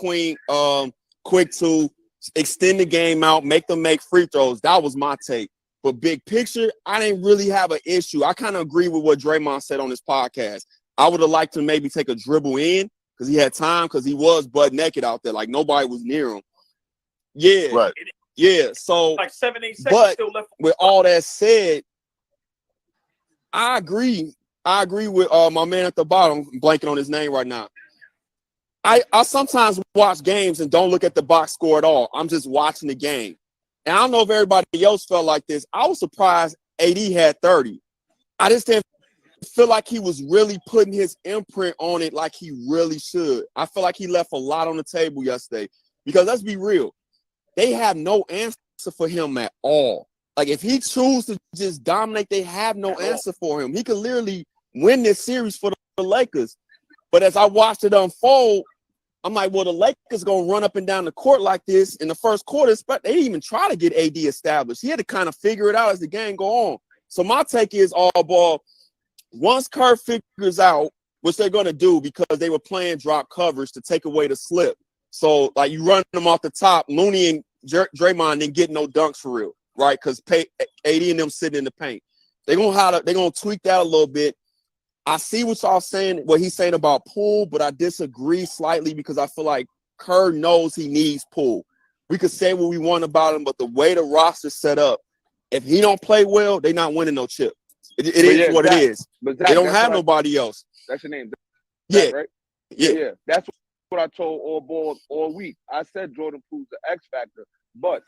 quick 2, extend the game out, make them make free throws. That was my take. But big picture, I didn't really have an issue. I kind of agree with what Draymond said on this podcast. I would have liked to maybe take a dribble in because he had time because he was butt naked out there. Like nobody was near him. Yeah. Right. Yeah. So, like 7-8 seconds but still left. With all that said, I agree. I agree with my man at the bottom. I'm blanking on his name right now. I sometimes watch games and don't look at the box score at all. I'm just watching the game. And I don't know if everybody else felt like this. I was surprised AD had 30. I just didn't feel like he was really putting his imprint on it like he really should. I feel like he left a lot on the table yesterday. Because let's be real, they have no answer for him at all. Like, if he chooses to just dominate, they have no answer for him. He could literally win this series for the Lakers. But as I watched it unfold, I'm like, well, the Lakers going to run up and down the court like this in the first quarter. But they didn't even try to get AD established. He had to kind of figure it out as the game go on. So my take is all ball. Once Kerr figures out, which they're going to do because they were playing drop coverage to take away the slip. So, like, you run them off the top, Looney and Draymond didn't get no dunks for real, right? Because AD and them sitting in the paint. They're gonna tweak that a little bit. I see what y'all saying, what he's saying about Poole, but I disagree slightly because I feel like Kerr knows he needs Poole. We could say what we want about him, but the way the roster's set up, if he don't play well, they're not winning no chip. It is what it is. But they don't have nobody else. That's your name. Yeah. Right? Yeah. That's what I told AllBall all week. I said Jordan Poole's the X factor. But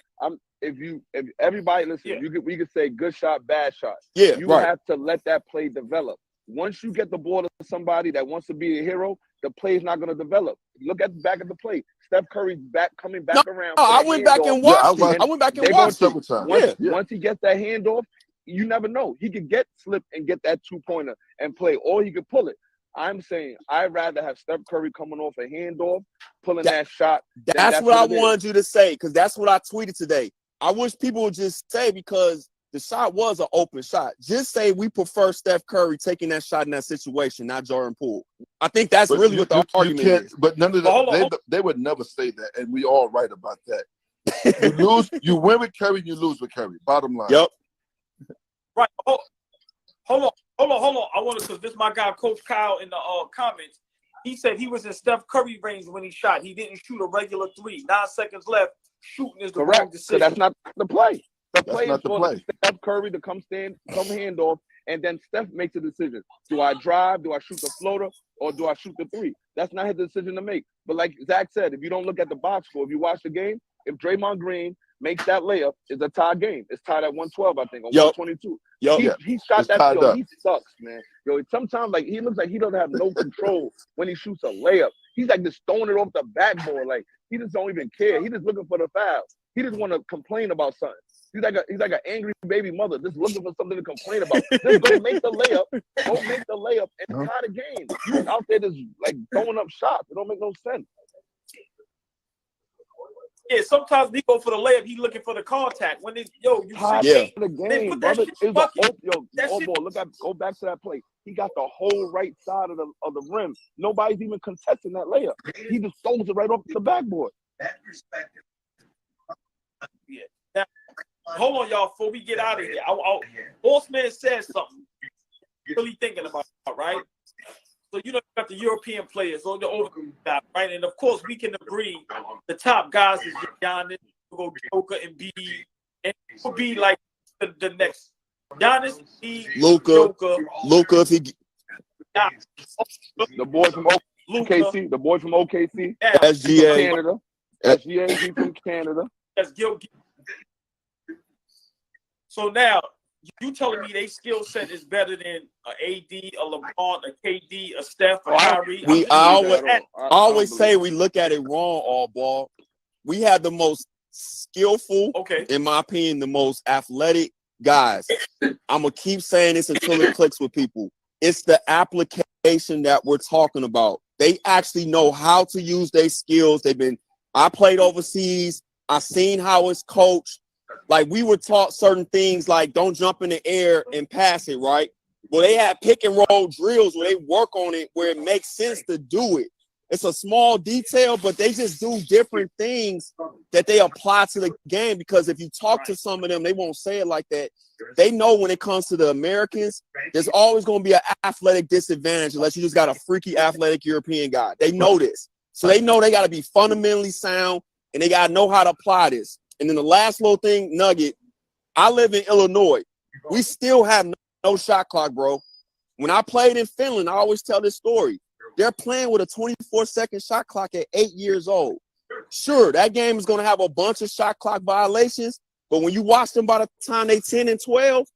if everybody listen, we could say good shot, bad shot. Yeah, you have to let that play develop. Once you get the ball to somebody that wants to be a hero, the play is not going to develop. Look at the back of the play. Steph Curry's coming back around. I went back and watched it. I went back and watched it. Once he gets that handoff, you never know. He could get slipped and get that 2-pointer and play, or he could pull it. I'm saying I'd rather have Steph Curry coming off a handoff, pulling that shot. That's what I wanted you to say, because that's what I tweeted today. I wish people would just say, because the shot was an open shot, just say we prefer Steph Curry taking that shot in that situation, not Jordan Poole. I think that's really what the argument is. But none of that, they would never say that, and we all right about that. You win with Curry, you lose with Curry. Bottom line. Yep. Right. Hold on. I want to, because this is my guy, Coach Kyle, in the comments. He said he was in Steph Curry range when he shot. He didn't shoot a regular 3. 9 seconds left. Shooting is the wrong decision. So that's not the play. The play is for Steph Curry to come handoff, and then Steph makes a decision. Do I drive? Do I shoot the floater? Or do I shoot the 3? That's not his decision to make. But like Zach said, if you don't look at the box score, if you watch the game, if Draymond Green makes that layup, it's a tie game. It's tied at 112, I think, or 122. He shot that. Yo, he sucks, man. Yo, sometimes like he looks like he doesn't have no control when he shoots a layup. He's like just throwing it off the backboard. Like he just don't even care. He just looking for the foul. He just want to complain about something. He's like an angry baby mother, just looking for something to complain about. Just go make the layup. Go make the layup and tie the game. You out there just like throwing up shots. It don't make no sense. Yeah, sometimes he go for the layup. He looking for the contact. When it's you see the game, brother. Go back to that play. He got the whole right side of the rim. Nobody's even contesting that layup. He just throws it right off the backboard. That perspective. Yeah. Now, hold on, y'all. Before we get out of here, Bossman said something. Really thinking about it, right? So you got the European players on the over top, right? And of course, we can agree the top guys is Giannis, Joker, and B, and it will be like the next Giannis, B, Luka, if he the boy from OKC, SGA, Canada, SGA from Canada. That's Gil. So now, you telling me they skill set is better than a AD, a LeBron, a KD, a Steph, a Kyrie? I always say we look at it wrong, AllBall. We have the most skillful, in my opinion, the most athletic guys. I'm going to keep saying this until it clicks with people. It's the application that we're talking about. They actually know how to use their skills. I played overseas. I seen how it's coached. Like, we were taught certain things like don't jump in the air and pass it, right? Well, they have pick and roll drills where they work on it where it makes sense to do it. It's a small detail, but they just do different things that they apply to the game, because if you talk to some of them, they won't say it like that. They know when it comes to the Americans, there's always going to be an athletic disadvantage unless you just got a freaky athletic European guy. They know this. So they know they got to be fundamentally sound, and they got to know how to apply this. And then the last little thing, nugget, I live in Illinois. We still have no shot clock, bro. When I played in Finland, I always tell this story. They're playing with a 24-second shot clock at 8 years old. Sure, that game is going to have a bunch of shot clock violations, but when you watch them by the time they 10 and 12,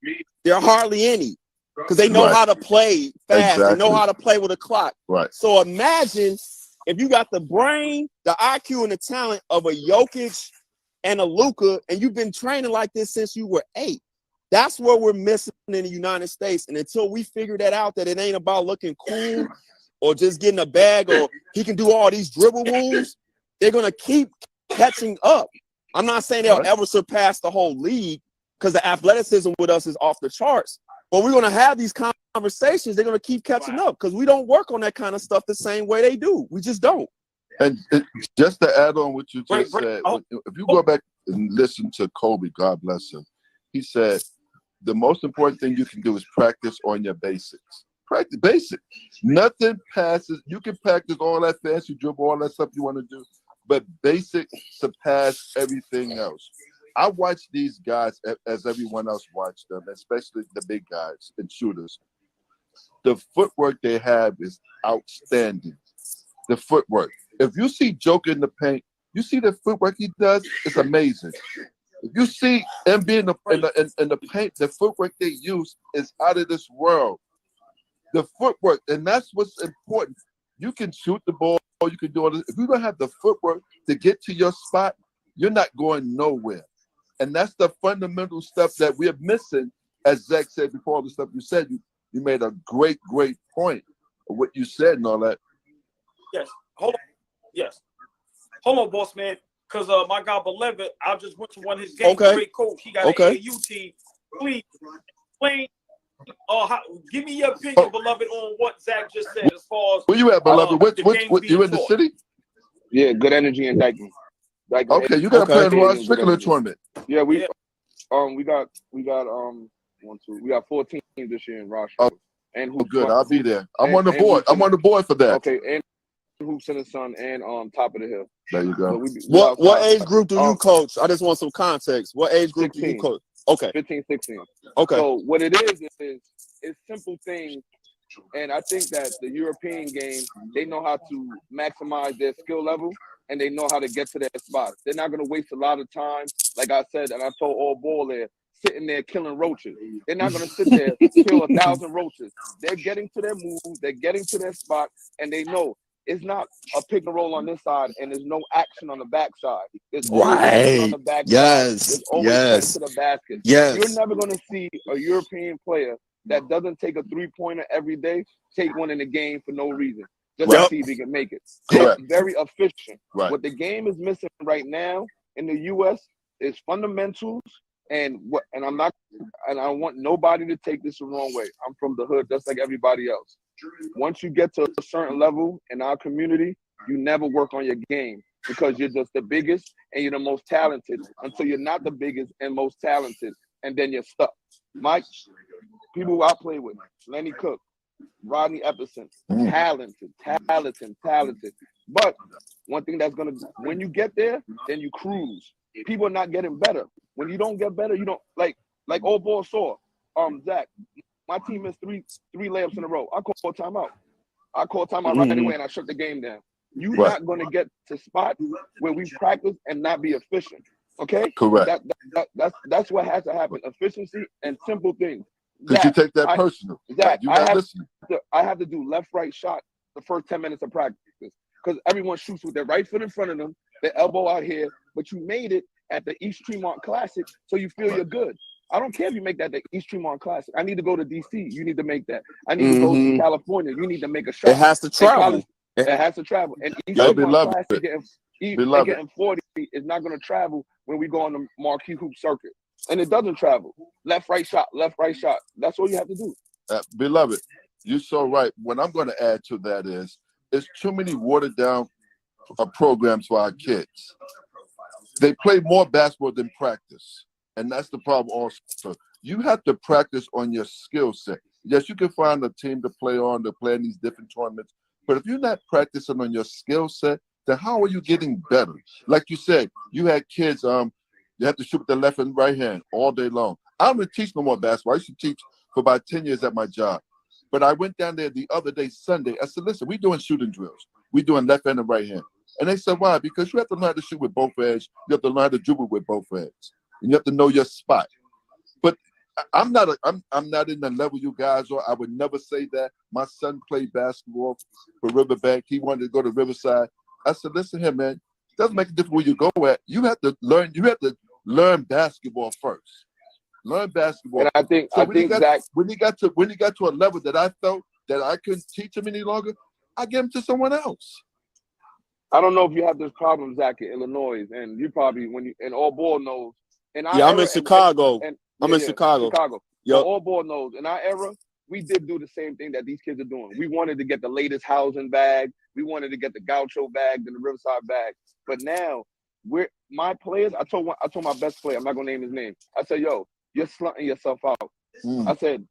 there are hardly any because they know how to play fast. Exactly. They know how to play with a clock. Right. So imagine if you got the brain, the IQ, and the talent of a Jokic and a Luka, and you've been training like this since you were 8. That's what we're missing in the United States. And until we figure that out, that it ain't about looking cool or just getting a bag or he can do all these dribble moves, they're going to keep catching up. I'm not saying they'll ever surpass the whole league because the athleticism with us is off the charts. But we're going to have these conversations. They're going to keep catching up because we don't work on that kind of stuff the same way they do. We just don't. And just to add on what you just said, if you go back and listen to Kobe, God bless him, he said, the most important thing you can do is practice on your basics. Practice basic. Nothing passes. You can practice all that fancy dribble, all that stuff you want to do, but basic surpass everything else. I watch these guys as everyone else watched them, especially the big guys and shooters. The footwork they have is outstanding. The footwork. If you see Joker in the paint, you see the footwork he does, it's amazing. If you see MB in the paint, the footwork they use is out of this world. The footwork, and that's what's important. You can shoot the ball, you can do all this. If you don't have the footwork to get to your spot, you're not going nowhere. And that's the fundamental stuff that we're missing. As Zach said before, all the stuff you said, you made a great point of what you said and all that. Yes. Hold on. Yes. Hold on, boss man. Because my guy Beloved, I just went to one of his games. Great coach. He got an AAU team. Please explain. Give me your opinion, Beloved, on what Zach just said as far as where you at, Beloved? What you in the city? Yeah, good energy in Dykeman. Okay, you got to play in Rod Strickland tournament. Yeah, we got 4 teams this year in Rod Strickland. And who's good? I'll be there. I'm on the board. I'm on the board for that. Okay, and Hoops in the Sun and Top of the Hill. There you go. So what age group do you coach? I just want some context. What age group 16. do you coach? Okay. 15, 16. Okay. So what it is it's simple things. And I think that the European game, they know how to maximize their skill level and they know how to get to their spots. They're not going to waste a lot of time. Like I said, and I told AllBall there, sitting there killing roaches. They're not going to sit there kill 1,000 roaches. They're getting to their moves. They're getting to their spot. And they know it's not a pick and roll on this side and there's no action on the backside. There's always action on the backside. There's always to the basket. You're never going to see a European player that doesn't take a three-pointer every day, take one in the game for no reason, just to see if he can make it. They're very efficient. What the game is missing right now in the U.S. is fundamentals, and I want nobody to take this the wrong way. I'm from the hood, just like everybody else. Once you get to a certain level in our community, you never work on your game because you're just the biggest and you're the most talented until you're not the biggest and most talented, and then you're stuck. Mike, people who I play with, Lenny Cook, Rodney Epperson, talented. But one thing that's gonna, when you get there, then you cruise. People are not getting better. When you don't get better, you don't like AllBall saw. Zach, my team missed three layups in a row. I called timeout. Right away, and I shut the game down. You're not going to get to spot where we practice and not be efficient. Okay? Correct. That's what has to happen. Efficiency and simple things. Because you take that personal. Zach, I have to do left, right shot the first 10 minutes of practice because everyone shoots with their right foot in front of them, their elbow out here, but you made it at the East Tremont Classic, so you feel you're good. I don't care if you make that the East Tremont Classic. I need to go to DC. You need to make that. I need to go to California. You need to make a shot. It has to travel. It has to travel. And East Tremont Classic getting 40 is not going to travel when we go on the marquee hoop circuit. And it doesn't travel. Left, right shot. That's all you have to do. Beloved, you're so right. What I'm going to add to that is there's too many watered down programs for our kids. They play more basketball than practice. And that's the problem also. You have to practice on your skill set. Yes, you can find a team to play in these different tournaments. But if you're not practicing on your skill set, then how are you getting better? Like you said, you had kids, you have to shoot with the left and right hand all day long. I don't even teach no more basketball. I used to teach for about 10 years at my job. But I went down there the other day, Sunday. I said, listen, we doing shooting drills. We doing left hand and right hand. And they said, why? Because you have to learn how to shoot with both hands. You have to learn how to dribble with both hands. And you have to know your spot. But I'm not in the level you guys are. I would never say that. My son played basketball for Riverbank. He wanted to go to Riverside. I said, listen here, man. It doesn't make a difference where you go at. You have to learn basketball first. Learn basketball. And I think when he got to a level that I felt that I couldn't teach him any longer, I gave him to someone else. I don't know if you have this problem, Zach, in Illinois, and you probably and AllBall knows. I'm in Chicago. I'm in Chicago. Yep. AllBall knows. In our era, we did do the same thing that these kids are doing. We wanted to get the latest housing bag. We wanted to get the Gaucho bag, then the Riverside bag. But now, my players. I told my best player, I'm not gonna name his name. I said, yo, you're slutting yourself out. I said,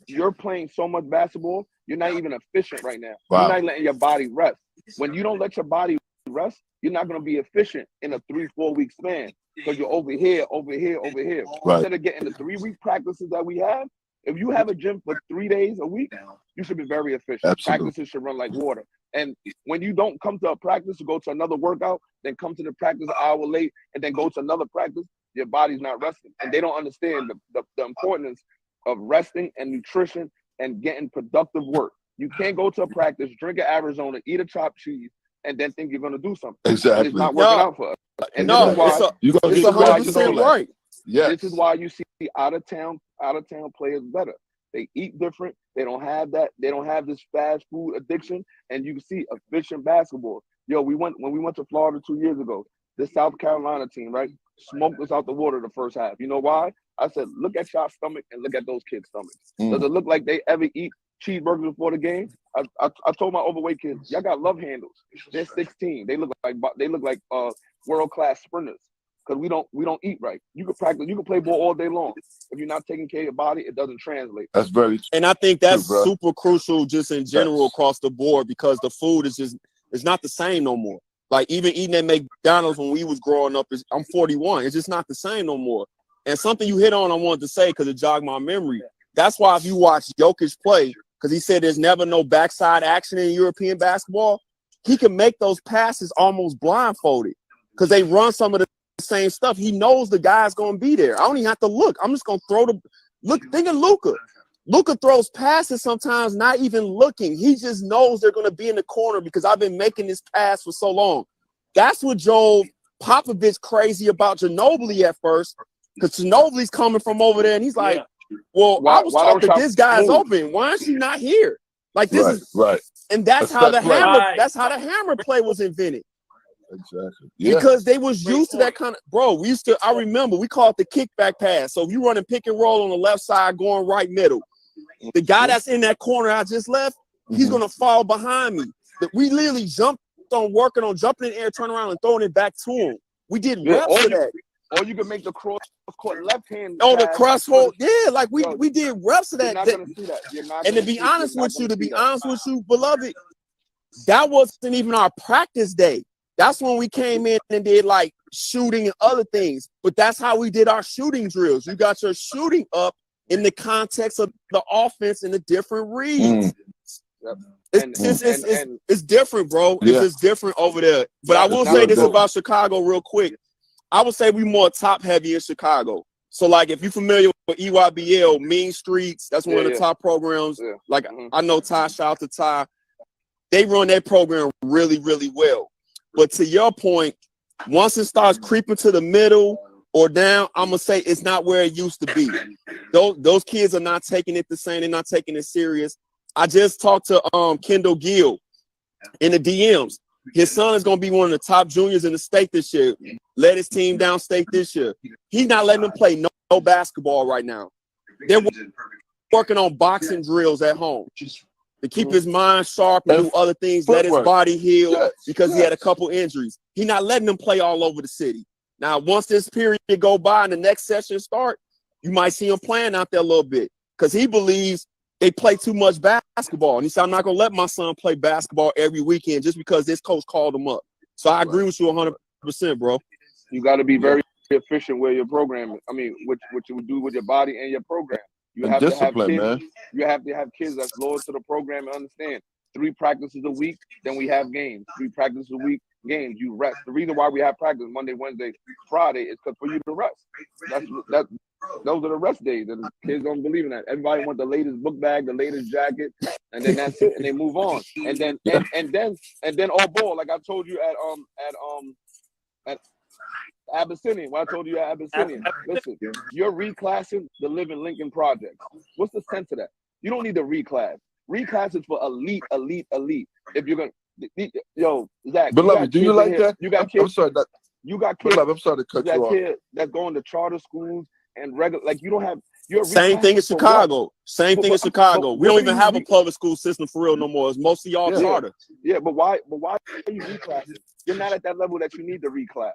you're playing so much basketball, you're not even efficient right now. Wow. You're not letting your body rest. When you don't let your body rest, you're not going to be efficient in a 3-4 week span because you're over here. Right. Instead of getting the 3-week practices that we have, if you have a gym for 3 days a week, you should be very efficient. Absolutely. Practices should run like water. And when you don't come to a practice to go to another workout, then come to the practice an hour late and then go to another practice, your body's not resting. And they don't understand the importance of resting and nutrition and getting productive work. You can't go to a practice, drink an Arizona, eat a chopped cheese, and then think you're going to do something. Exactly. It's not working out for us. And this is why you're 100% right. Yes. This is why you see out of town players better. They eat different. They don't have that. They don't have this fast food addiction. And you can see efficient basketball. Yo, when we went to Florida 2 years ago, the South Carolina team, right, smoked us out the water the first half. You know why? I said, look at y'all stomach and look at those kids' stomachs. Does it look like they ever eat cheeseburgers before the game? I told my overweight kids, y'all got love handles. They're 16. They look like world-class sprinters because we don't eat right. You can practice, you can play ball all day long. If you're not taking care of your body, it doesn't translate. That's very true. And I think that's super crucial just in general across the board because the food is it's not the same no more. Like even eating at McDonald's when we was growing up, I'm 41. It's just not the same no more. And something you hit on, I wanted to say because it jogged my memory. That's why if you watch Jokic play, because he said there's never no backside action in European basketball, he can make those passes almost blindfolded because they run some of the same stuff. He knows the guy's going to be there. I don't even have to look. I'm just going to throw think of Luka. Luka throws passes sometimes not even looking. He just knows they're going to be in the corner because I've been making this pass for so long. That's what drove Popovich crazy about Ginobili at first because Ginobili's coming from over there and he's like, well, I was taught that this guy's open. Why aren't you not here? Like this is right. And that's how the hammer play was invented. Exactly. Yeah. Because they was used to that kind of I remember we called it the kickback pass. So if you running pick and roll on the left side going right middle, the guy that's in that corner I just left, he's gonna fall behind me. We literally jumped on working on jumping in the air, turning around and throwing it back to him. We did reps of that. Or you can make the cross court left hand. Oh, the cross hold. Yeah, like we did reps of that. You're not gonna see that. You're not and to be honest with you, beloved, that wasn't even our practice day. That's when we came in and did like shooting and other things. But that's how we did our shooting drills. You got your shooting up in the context of the offense and the different reads. Yep. It's different, bro. Yeah. It's just different over there. But I will say this about Chicago real quick. I would say we more top heavy in Chicago. So like if you're familiar with EYBL, Mean Streets, that's one of the top programs. Yeah. Like I know Ty, shout out to Ty. They run that program really, really well. But to your point, once it starts creeping to the middle or down, I'm gonna say it's not where it used to be. Those kids are not taking it the same, they're not taking it serious. I just talked to Kendall Gill in the DMs. His son is going to be one of the top juniors in the state this year. Led his team down state this year. He's not letting them play no basketball right now. They're working on boxing drills at home to keep his mind sharp and do other things, let his body heal because he had a couple injuries. He's not letting them play all over the city. Now, once this period go by and the next session start, you might see him playing out there a little bit because he believes they play too much basketball. And he said, I'm not going to let my son play basketball every weekend just because this coach called him up. So I agree with you 100%, bro. You got to be very efficient with your program. I mean, what you do with your body and your program. You And have to have discipline, kids. man. You have to have kids that's loyal to the program and understand 3 practices a week, then we have games. 3 practices a week, games. You rest. The reason why we have practice Monday, Wednesday, Friday is because for you to rest. Those are the rest days. And the kids don't believe in that. Everybody want the latest book bag, the latest jacket, and then that's it, and they move on. And then all ball, like I told you at Abyssinian. What I told you at Abyssinian. Listen, you're reclassing the Living Lincoln Project. What's the sense of that? You don't need to reclass. Reclass is for elite. If you're gonna, yo, Zach, Beloved, do you like that? You got kids. I'm sorry. You got kids. Beloved, I'm sorry to cut you off. Kid that's going to charter schools and regular. Like you don't have. You're Same thing in Chicago. Same thing in Chicago. We don't even have a public school system for real no more. It's mostly all charter. Yeah, but why are you reclassing? You're not at that level that you need to reclass.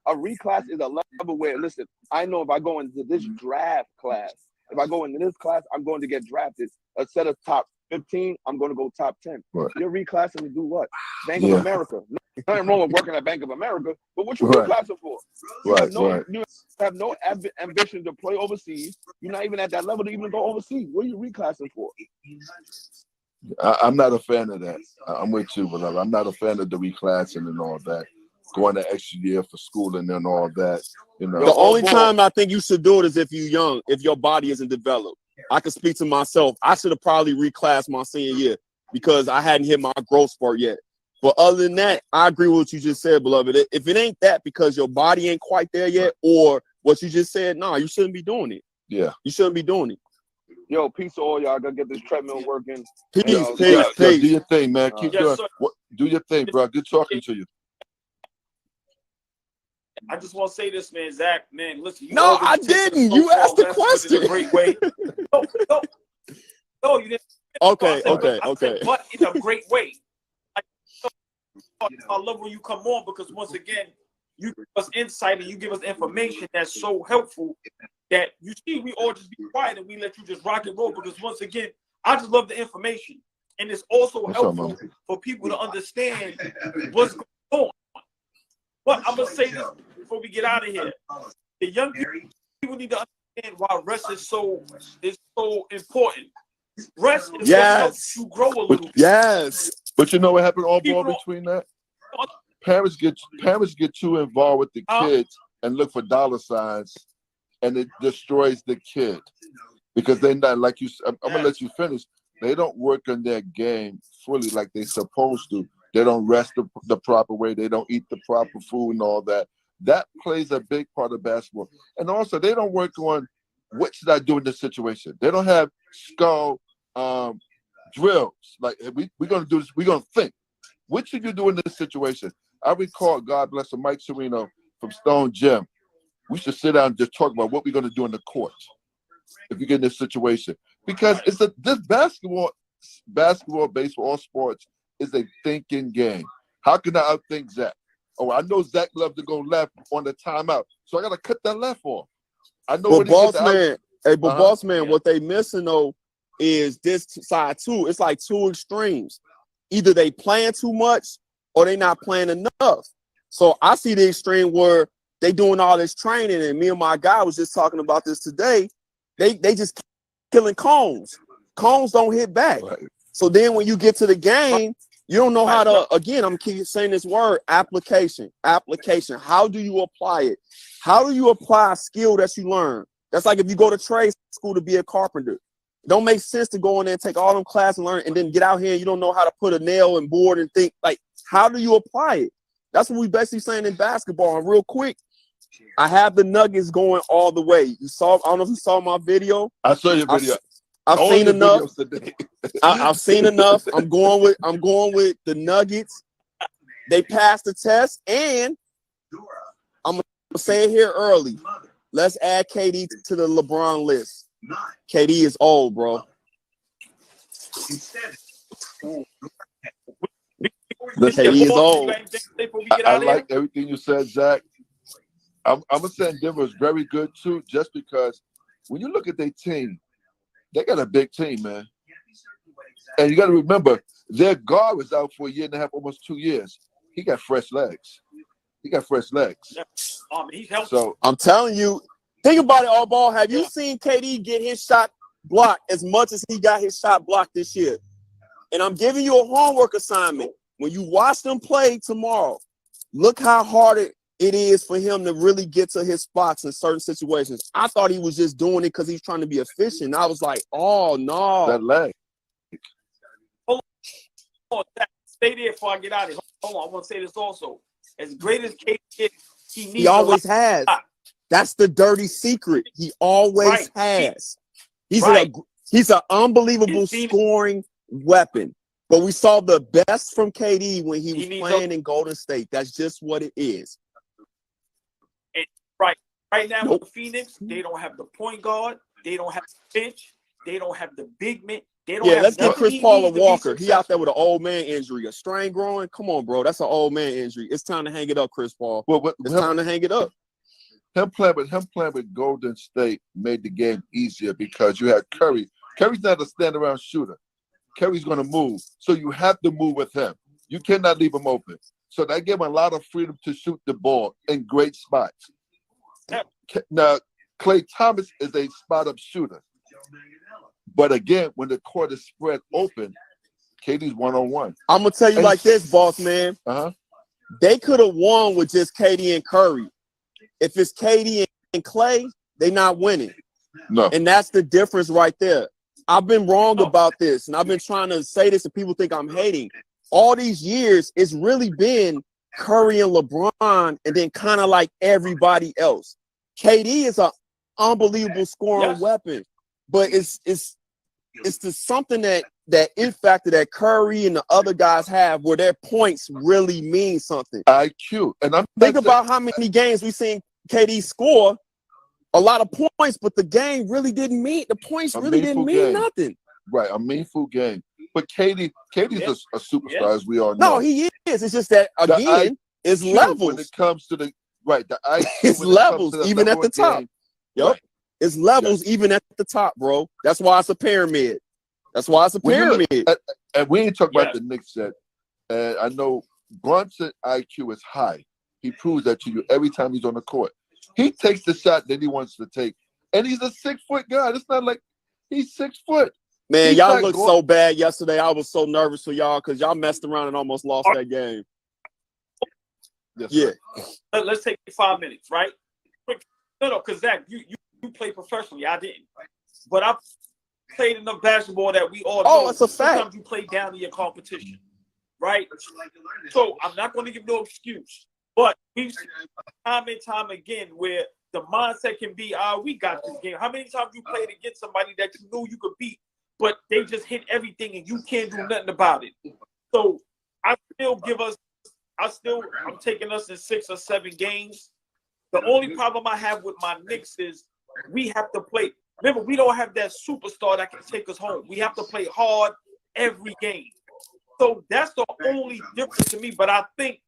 A reclass is a level where, listen, I know if I go into this draft class, if I go into this class, I'm going to get drafted. Instead of top 15, I'm going to go top 10. Right. You're reclassing to do what? Bank of America. Nothing wrong with working at Bank of America, but what you reclassing for? You have no ambition to play overseas. You're not even at that level to even go overseas. What are you reclassing for? I'm not a fan of that. I'm with you, beloved. I'm not a fan of the reclassing and all that. Going an extra year for schooling and all that. You know, the only time I think you should do it is if you're young, if your body isn't developed. I can speak to myself. I should have probably reclassed my senior year because I hadn't hit my growth spurt yet. But other than that, I agree with what you just said, beloved. If it ain't that because your body ain't quite there yet, or what you just said, nah, you shouldn't be doing it. Yeah. You shouldn't be doing it. Yo, peace to all y'all. Gotta get this treadmill working. Peace. Do your thing, man. Keep doing. Do your thing, bro. Good talking to you. I just want to say this, man, Zach, man, listen. No, I didn't. You asked the question. In a great way. No, you didn't. Okay. But in a great way. I love when you come on because once again, you give us insight and you give us information that's so helpful that you see we all just be quiet and we let you just rock and roll because once again, I just love the information. And it's also helpful for people to understand what's going on. But I'm going to say this before we get out of here. The young people need to understand why rest is so important. Rest is what helps you grow a little bit. Yes. But you know what happened all ball between that? Parents get too involved with the kids and look for dollar signs, and it destroys the kid because they're not like you. I'm gonna let you finish. They don't work on their game fully like they're supposed to. They don't rest the proper way. They don't eat the proper food and all that. That plays a big part of basketball. And also, they don't work on what should I do in this situation. They don't have skull drills. Like we're gonna do this. We're gonna think. What should you do in this situation? I recall, God bless him, Mike Serino from Stone Gym. We should sit down and just talk about what we're gonna do in the court if you get in this situation. Because this basketball, baseball, all sports is a thinking game. How can I outthink Zach? Oh, I know Zach loves to go left on the timeout, so I gotta cut that left off. I know. But boss man, what they missing though is this side too. It's like two extremes. Either they playing too much or they not playing enough. So I see the extreme where they doing all this training, and me and my guy was just talking about this today. They just killing cones. Cones don't hit back. Right. So then when you get to the game, you don't know how to, again, I'm keep saying this word, application. How do you apply it? How do you apply a skill that you learn? That's like if you go to trade school to be a carpenter. It don't make sense to go in there and take all them classes and learn and then get out here and you don't know how to put a nail and board and think, like, how do you apply it? That's what we basically saying in basketball. And real quick, I have the Nuggets going all the way. I don't know if you saw my video. I saw your video. I've seen enough. I've seen enough. I'm going with the Nuggets. They passed the test, and I'm gonna say it here early. Let's add KD to the LeBron list. KD is old, bro. KD is old. I like everything you said, Zach. I'm gonna say Denver is very good too, just because when you look at their team, they got a big team, man. And you got to remember, their guard was out for a year and a half, almost 2 years. He got fresh legs. He's healthy. So I'm telling you, think about it, AllBall. Have you seen KD get his shot block as much as he got his shot blocked this year. And I'm giving you a homework assignment. When you watch them play tomorrow, look how hard it is for him to really get to his spots in certain situations. I thought he was just doing it because he's trying to be efficient. I was like, oh, no. That leg. Hold on. Stay there before I get out of here. Hold on. I want to say this also. As great as KD is, he always has. That's the dirty secret. He always has. He's an unbelievable scoring weapon. But we saw the best from KD when he was playing in Golden State. That's just what it is. And right now with Phoenix, they don't have the point guard. They don't have the bench. They don't have the big men. They don't have let's get Chris Paul and Walker. He out there with an old man injury, a strain growing. Come on, bro. That's an old man injury. It's time to hang it up, Chris Paul. It's time to hang it up. Him playing with Golden State made the game easier because you had Curry. Curry's not a stand-around shooter. Curry's going to move, so you have to move with him. You cannot leave him open. So that gave him a lot of freedom to shoot the ball in great spots. Now, Klay Thomas is a spot-up shooter. But again, when the court is spread open, KD's one-on-one. I'm going to tell you like this, boss man. They could have won with just KD and Curry. If it's KD and Klay, they're not winning. No. And that's the difference right there. I've been wrong about this, and I've been trying to say this, and people think I'm hating. All these years, it's really been Curry and LeBron, and then kind of like everybody else. KD is an unbelievable scoring weapon, but it's the something that it factor that Curry and the other guys have where their points really mean something. IQ. And think about how many games we've seen KD score. A lot of points, but the game really didn't mean the points really didn't mean nothing. Right, a meaningful game. But KD's a superstar, as we all know. No, he is. It's just that again, it's levels when it comes to the IQ, it's levels even at the top. Yep, it's levels even at the top, bro. That's why it's a pyramid. That's why it's a pyramid. And we ain't talking about the Knicks yet. And I know Brunson IQ is high. He proves that to you every time he's on the court. He takes the shot that he wants to take. And he's a 6-foot guy. It's not like he's 6 foot. Man, y'all looked so bad yesterday. I was so nervous for y'all because y'all messed around and almost lost that game. Yes, let's take 5 minutes, right? No, because Zach, you play professionally. I didn't. But I played enough basketball that we all know. It's a fact. Sometimes you play down to your competition, right? So I'm not going to give no excuse. But we've seen time and time again where the mindset can be, we got this game. How many times you played against somebody that you knew you could beat, but they just hit everything and you can't do nothing about it? So I'm taking us in 6 or 7 games. The only problem I have with my Knicks is we have to play. Remember, we don't have that superstar that can take us home. We have to play hard every game. So that's the only difference to me. But I think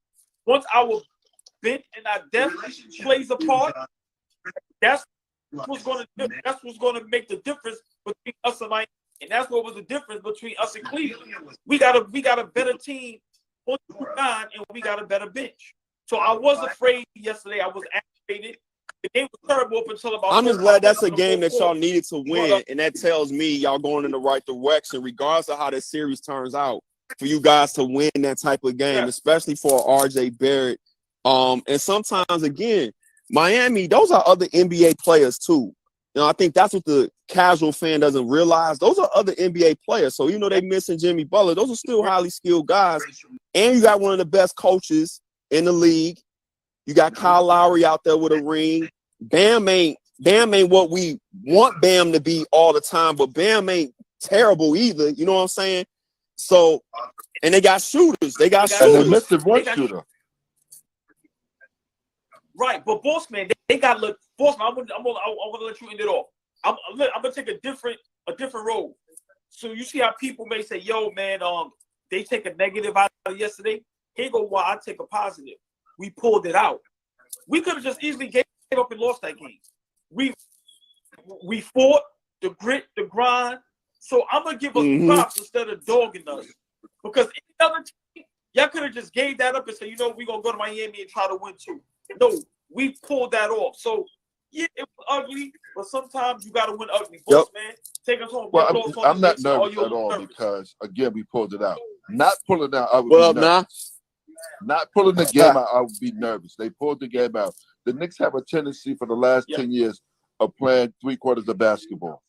once our bench and our depth plays a part, that's what's going to make the difference between us and Miami. And that's what was the difference between us and Cleveland. We got a better team on 9, and we got a better bench. So I was afraid yesterday. I was activated. The game was terrible up until about. I'm just glad that's a game that y'all needed to win, and that tells me y'all going in the right direction, regardless of how this series turns out. For you guys to win that type of game, especially for RJ Barrett. And sometimes, again, Miami, those are other NBA players too. You know, I think that's what the casual fan doesn't realize. Those are other NBA players. So, they're missing Jimmy Butler. Those are still highly skilled guys. And you got one of the best coaches in the league. You got Kyle Lowry out there with a ring. Bam ain't what we want Bam to be all the time, but Bam ain't terrible either. You know what I'm saying? So, and they got shooters. They got shooters. And they missed one shooter. Right, but boss man, they got look. Boss man, I'm gonna let you end it off. I'm gonna take a different road. So you see how people may say, "Yo, man, they take a negative out of yesterday." Here go why I take a positive. We pulled it out. We could have just easily gave up and lost that game. We fought the grit, the grind. So I'm gonna give us props instead of dogging us, because any other team, y'all could have just gave that up and said, we're gonna go to Miami and try to win too. No, we pulled that off. So yeah, it was ugly, but sometimes you gotta win ugly. Boss man, Take us home. Well, I'm not nervous at all because, again, we pulled it out. Not pulling out, I would be nervous. Not pulling the game out, I would be nervous. They pulled the game out. The Knicks have a tendency for the last 10 years of playing 3 quarters of basketball.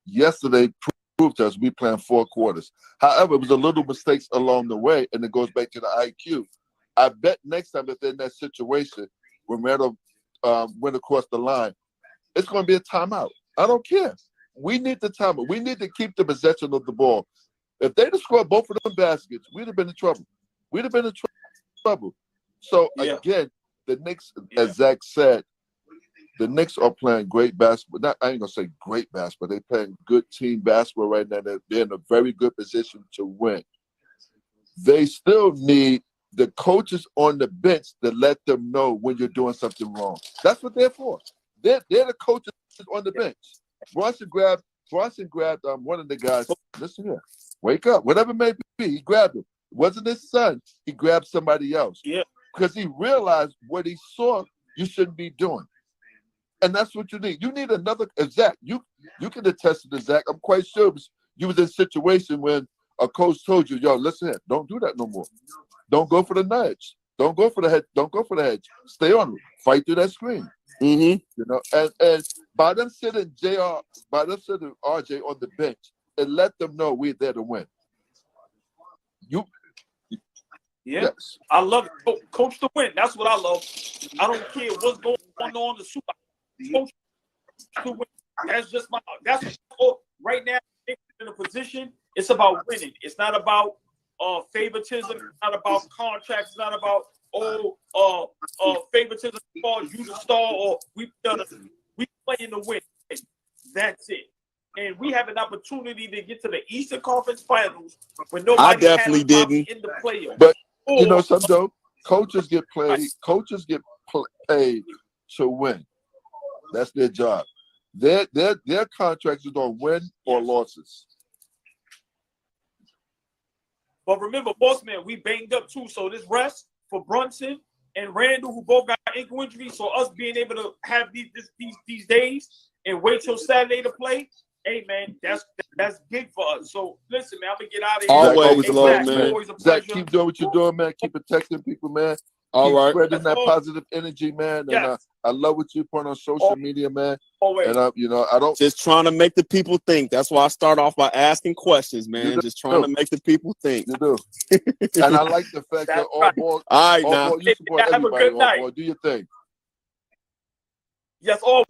Yesterday proved to us we playing 4 quarters. However, it was a little mistakes along the way, and it goes back to the IQ. I bet next time if they're in that situation, when Randall went across the line, it's going to be a timeout. I don't care. We need the timeout. We need to keep the possession of the ball. If they'd have scored both of them baskets, we'd have been in trouble. We'd have been in trouble. So, again, the Knicks, as Zach said, the Knicks are playing great basketball. I ain't going to say great basketball. They're playing good team basketball right now. They're in a very good position to win. They still need the coaches on the bench to let them know when you're doing something wrong. That's what they're for. They're the coaches on the bench. Bronson grabbed one of the guys. Listen here, wake up. Whatever it may be, he grabbed him. It wasn't his son. He grabbed somebody else. Yeah. Because he realized what he saw you shouldn't be doing. And that's what you need. You need another Zach. You can attest to this, Zach. I'm quite sure you was in a situation when a coach told you, yo, listen here, don't do that no more. Don't go for the nudge. Don't go for the head. Don't go for the hedge. Stay on it. Fight through that screen. You know, and by them sitting RJ on the bench, and let them know we're there to win. Yes. I love it. Coach to win. That's what I love. I don't care what's going on in the Super. Coach to win. That's right now in a position. It's about winning. It's not about favoritism. It's not about contracts. It's not about favoritism as far as you the star or we playing to win. That's it. And we have an opportunity to get to the Eastern Conference Finals when nobody I definitely didn't in the playoffs. But you know, some don't. Coaches get paid. Coaches get paid to win. That's their job. Their contracts is on win or losses. But remember, boss man, we banged up too. So this rest for Brunson and Randall, who both got ankle injuries, so us being able to have these days and wait till Saturday to play, hey man, that's big for us. So listen, man, I'm gonna get out of here. Always love, man. Zach, keep doing what you're doing, man. Keep protecting people, man. Keep spreading that positive energy, man. And I love what you put on social media, man. And I don't just trying to make the people think. That's why I start off by asking questions, man. Just trying to make the people think. You do. And I like the fact that all ball, all right, now you support everybody. All ball, do your thing. Yes, all.